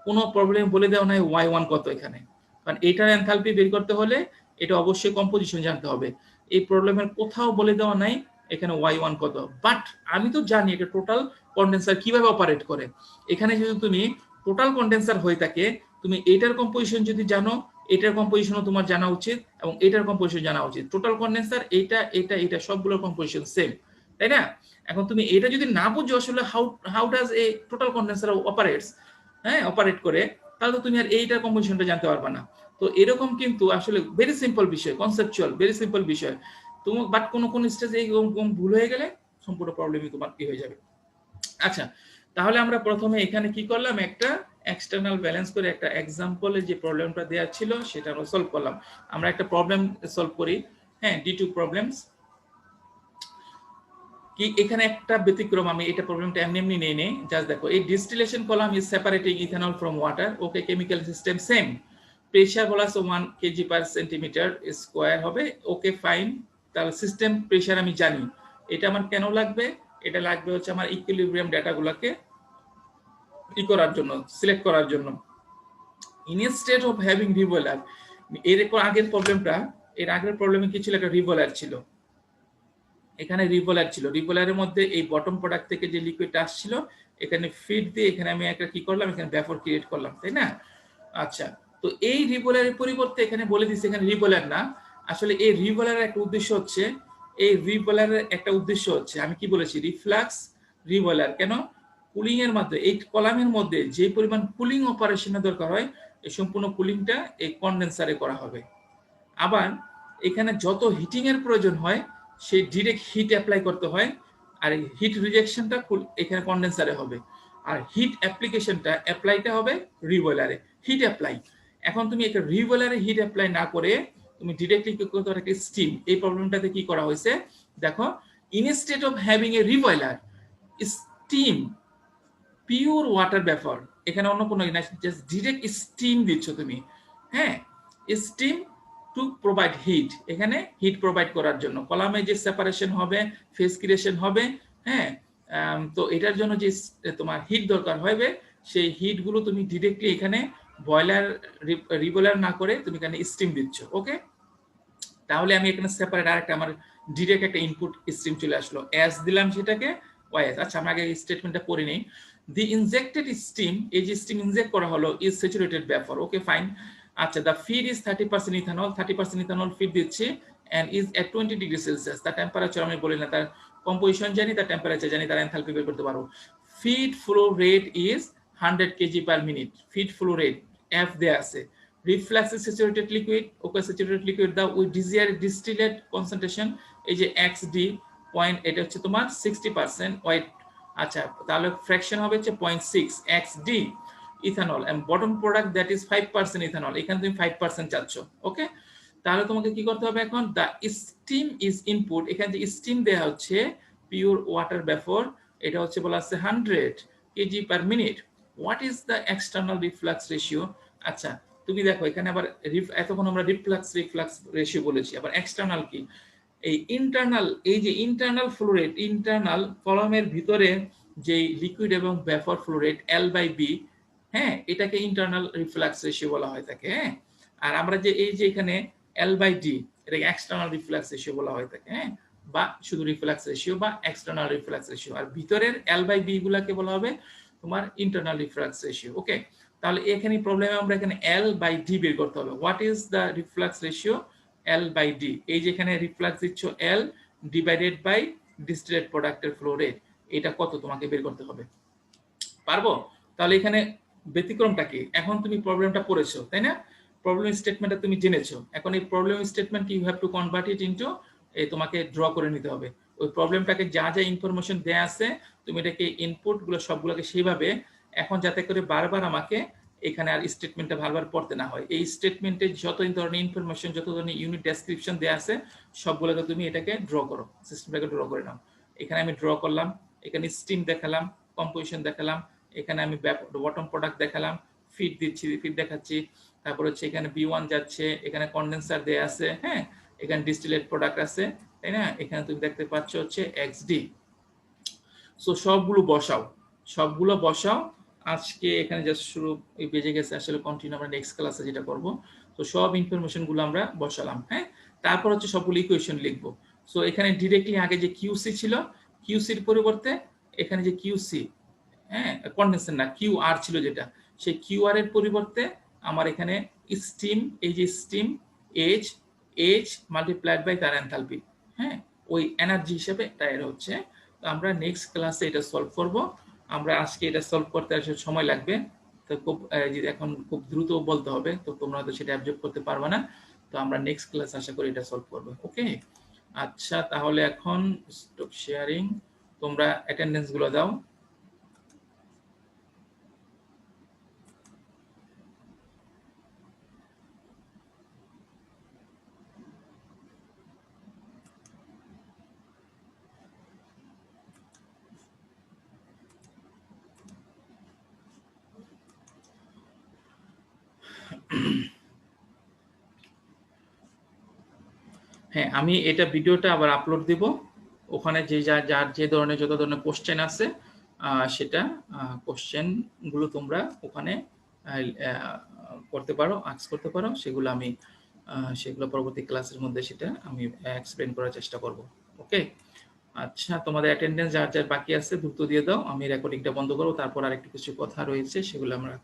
কোনো প্রবলেম বলে দেওয়া নাই Y1 কত এখানে। কারণ এটার এনথালপি বের করতে হলে এটা অবশ্যই কম্পোজিশন জানতে হবে। এই প্রবলেমের কোথাও বলে দেওয়া নাই এখানে Y1 কত, বাট আমি তো জানি এটা টোটাল কন্ডেন্সার কিভাবে অপারেট করে। এখানে যদি তুমি টোটাল কন্ডেন্সার হয়ে থাকে, তুমি এটার কম্পোজিশন যদি জানো, এটার কম্পোজিশনও তোমার জানা উচিত, এবং এটার কম্পোজিশন জানা উচিত। টোটাল কন্ডেন্সার এটা এটা এটা সবগুলোর কম্পোজিশন সেম, তাই না? এখন তুমি এটা যদি না বুঝো আসলে how does a total condenser operates, হ্যাঁ অপারেট করে, তাহলে তো তুমি আর এইটার কম্পোজিশনটা জানতে পারবে না। তো এরকম কিন্তু আসলে ভেরি সিম্পল বিষয়, কনসেপচুয়াল ভেরি সিম্পল বিষয়। তুমি বাট কোন স্টেজে এরকম ভুল হয়ে গেলে সম্পূর্ণ প্রবলেমই তোমার কি হয়ে যাবে। আচ্ছা, তাহলে আমরা প্রথমে এখানে কি করলাম, একটা এক্সটার্নাল ব্যালেন্স করে একটা এক্সাম্পলে যে প্রবলেমটা দেওয়া ছিল সেটা আমরা সলভ করলাম। আমরা একটা প্রবলেম সলভ করি, হ্যাঁ D2 প্রবলেমস। কি এখানে একটা ব্যতিক্রম, আমি এটা প্রবলেমটা এমনি এমনি নিয়ে নেই, জাস্ট দেখো এই distillation column is separating ethanol from water. Okay, chemical system same, pressure বলা আছে 1 কেজি পার সেন্টিমিটার স্কয়ার হবে। ওকে ফাইন, তাহলে সিস্টেম প্রেসার আমি জানি। এটা আমার কেন লাগবে, এটা লাগবে হচ্ছে আমার ইকুইলিব্রিয়াম ডাটাগুলোকে ই করার জন্য, সিলেক্ট করার জন্য। ইনস্টেড অফ হ্যাভিং রিভলার, এর আগের প্রবলেমটা, এর আগের প্রবলেমে কি ছিল, একটা রিভলার ছিল, এখানে রিভলার ছিল। রিভলারের মধ্যে এই বটম প্রোডাক্ট থেকে যে লিকুইডটা আসছিল, এখানে ফিড দিয়ে এখানে আমি একটা কি করলাম, এখানে ভ্যাপর ক্রিয়েট করলাম, তাই না? আচ্ছা, তো এই রিভলারের পরিবর্তে এখানে বলে দিচ্ছে এখানে রিভলার না, আসলে এই রিভলারের একটা উদ্দেশ্য হচ্ছে, এই রিভলারের একটা উদ্দেশ্য হচ্ছে, আমি কি বলেছি, রিফ্লাক্স রিভলার। কেন? কুলিং এর মধ্যে, এই কলামের মধ্যে যে পরিমাণ কুলিং অপারেশনের দরকার হয়, এই সম্পূর্ণ কুলিংটা এই কন্ডেন্সারে করা হবে। আবার এখানে যত হিটিং এর প্রয়োজন হয় সেই ডিরেক্ট হিট অ্যাপ্লাই করতে হয়, আর হিট রিজেকশনটা এখানে কন্ডেন্সারে হবে, আর হিট অ্যাপ্লিকেশনটা অ্যাপ্লাইটা হবে রিবয়লারে, হিট অ্যাপ্লাই। এখন তুমি একটা রিবয়লারে হিট অ্যাপ্লাই না করে তুমি ডিরেক্টলি কি করতে পারো, একটা স্টিম। এই প্রবলেমটাতে কি করা হয়েছে দেখো, instead of having a reboiler, steam pure water ব্যাপার, এখানে অন্য কোনো জাস্ট ডিরেক্ট স্টিম দিচ্ছ তুমি, হ্যাঁ স্টিম টু প্রোভাইড হিট, এখানে হিট প্রোভাইড করার জন্য কলামে যে সেপারেশন হবে, ফেজ ক্রিয়েশন হবে, হ্যাঁ তো এটার জন্য যে তোমার হিট দরকার হবে, সেই হিট গুলো তুমি ডিরেক্টলি এখানে বয়লার রিবয়লার না করে তুমি এখানে স্টিম দিচ্ছ। ওকে, তাহলে আমি এখানে সেপারেট আরেকটা আমার ডিরেক্ট একটা ইনপুট স্ট্রিম চলে আসলো, এস দিলাম সেটাকে ওয়াইএস। আচ্ছা, আমরা আগে স্টেটমেন্টটা পড়ে নেই। দি ইনজেক্টেড স্টিম, এই যে স্টিম ইনজেক্ট করা হলো, is saturated vapour. Okay fine. আচ্ছা, the feed is 30% ethanol, 30% ethanol feed দিচ্ছি, and is at 20 degree Celsius. তার টেম্পারেচার আমি বলি না, তার কম্পোজিশন জানি, তার টেম্পারেচার জানি, তার এনথালপি বের করতে পারবো। Feed flow rate is 100 KG per minute, feed flow rate F দেয়া আছে। Reflux is saturated liquid, okay saturated liquid দাও উইথ desired distillate concentration, এই যে xd পয়েন্ট, এটা হচ্ছে তোমার 60% ওয়াইট। আচ্ছা, তাহলে ফ্র্যাকশন হবে হচ্ছে 0.6 xd ethanol, and bottom product that is 5% ethanol, এখানে তুমি 5% চাচ্ছ। ওকে, তাহলে তোমাকে কি করতে হবে এখন, দা স্টিম ইজ ইনপুট, এখানে যে স্টিম দেয়া হচ্ছে পিওর ওয়াটার ভ্যাপর, এটা হচ্ছে বলা আছে 100 KG per minute. What is the external reflux ratio? আচ্ছা, তুমি দেখো এখানে আবার এতক্ষণ আমরা রিফ্লাক্স রেশিও বলেছি, আবার এক্সটার্নাল কি, এই ইন্টারনাল, এই যে ইন্টারনাল ফ্লো রেট, ইন্টারনাল কলামের ভিতরে যে লিকুইড এবং ভেপর ফ্লো রেট L/B, হ্যাঁ, এটাকে ইন্টারনাল রিফ্লাক্স রেশিও বলা হয় থাকে, হ্যাঁ। আর আমরা যে এই যে এখানে L/D, এটাকে এক্সটার্নাল রিফ্লাক্স রেশিও বলা হয় থাকে, হ্যাঁ, বা শুধু রিফ্লাক্স রেশিও বা এক্সটার্নাল রিফ্লাক্স রেশিও। আর ভিতরের L/B গুলাকে বলা হবে তোমার ইন্টারনাল রিফ্লাক্স রেশিও। ওকে, তাহলে এখানে প্রবলেমে আমরা এখানে L/D বের করতে হবে। What is the reflux ratio? L/D। এই যে এখানে রিফ্লাক্স দিচ্ছ L ডিভাইডেড বাই ডিস্টিলেট প্রোডাক্টের ফ্লো রেট, এটা কত তোমাকে বের করতে হবে। পারবো? তাহলে এখানে ব্যতিক্রমটা কি? এখন তুমি প্রবলেমটা পড়েছো, তাই না? প্রবলেম স্টেটমেন্টটা তুমি জেনেছো। এখন এই problem statement you have to convert it into, তোমাকে ড্র করে নিতে হবে। ওই প্রবলেমটাকে যা যা ইনফরমেশন দেয়া আছে তুমি এটাকে ইনপুট গুলো সবগুলোকে সেইভাবে, এখন যাতে করে বারবার আমাকে এখানে আর স্টেটমেন্টটা বারবার পড়তে না হয়। এই স্টেটমেন্টে যত ধরনের ইনফরমেশন, যত ধরনের ইউনিট ডেসক্রিপশন দেয়া আছে সবগুলোকে তুমি এটাকে ড্র করো, সিস্টেমটাকে ড্র করে নাও। এখানে আমি ড্র করলাম, এখানে স্টিম দেখালাম, কম্পোজিশন দেখালাম, এখানে আমি বটম প্রোডাক্ট দেখালাম, ফিড দিচ্ছি, ফিড দেখাচ্ছি, তারপর হচ্ছে এখানে B1 যাচ্ছে, এখানে কন্ডেন্সার দেয়া আছে, হ্যাঁ, এখানে ডিস্টিলেট প্রোডাক্ট আছে, তাই না? এখানে তুমি দেখতে পাচ্ছ হচ্ছে XD। সো সবগুলো বসাও, সবগুলো বসাও। আজকে এখানে জাস্ট শুরু এই বেজে গেছে, আসলে কন্টিনিউ আমরা নেক্সট ক্লাসে যেটা করব। তো সব ইনফরমেশন গুলো আমরা বসালাম, হ্যাঁ। তারপর হচ্ছে সবগুলো ইকুয়েশন লিখবো। সো এখানে ডিরেক্টলি আগে যে কিউসি ছিল, কিউসির পরিবর্তে এখানে যে কিউসি, হ্যাঁ, কন্ডেন্সার না, কিউআর ছিল যেটা, সেই কিউআর এর পরিবর্তে আমার এখানে স্টিম, এই যে steam H, H multiplied by তার এনথালপি, হ্যাঁ, ওই এনার্জি হিসেবে এটা এর হচ্ছে। তো আমরা নেক্সট ক্লাসে এটা সলভ করব। আমরা আজকে এটা সলভ করতে আসলে সময় লাগবে, তো খুব এখন খুব দ্রুত বলতে হবে, তো তোমরা হয়তো সেটা অ্যাবজর্ব করতে পারবে না। তো আমরা নেক্সট ক্লাস আশা করি এটা সলভ করব। ওকে, আচ্ছা, তাহলে এখন স্টপ শেয়ারিং, তোমরা অ্যাটেন্ডেন্স গুলো দাও। হ্যাঁ, আমি এটা ভিডিওটা আবার আপলোড দিব। ওখানে যে যার যে ধরনের যত ধরনের কোশ্চেন আছে সেটা কোশ্চেন গুলো তোমরা ওখানে করতে পারো, আস্ক করতে পারো। সেগুলো আমি সেগুলো পরবর্তী ক্লাসের মধ্যে সেটা আমি এক্সপ্লেন করার চেষ্টা করব। ওকে, আচ্ছা, তোমাদের অ্যাটেন্ডেন্স যার যার বাকি আছে দ্রুত দিয়ে দাও, আমি রেকর্ডিংটা বন্ধ করবো। তারপর আরেকটু কিছু কথা রয়েছে সেগুলো আমরা,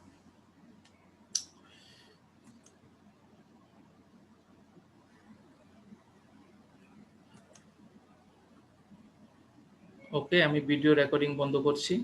ওকে, আমি ভিডিও রেকর্ডিং বন্ধ করছি।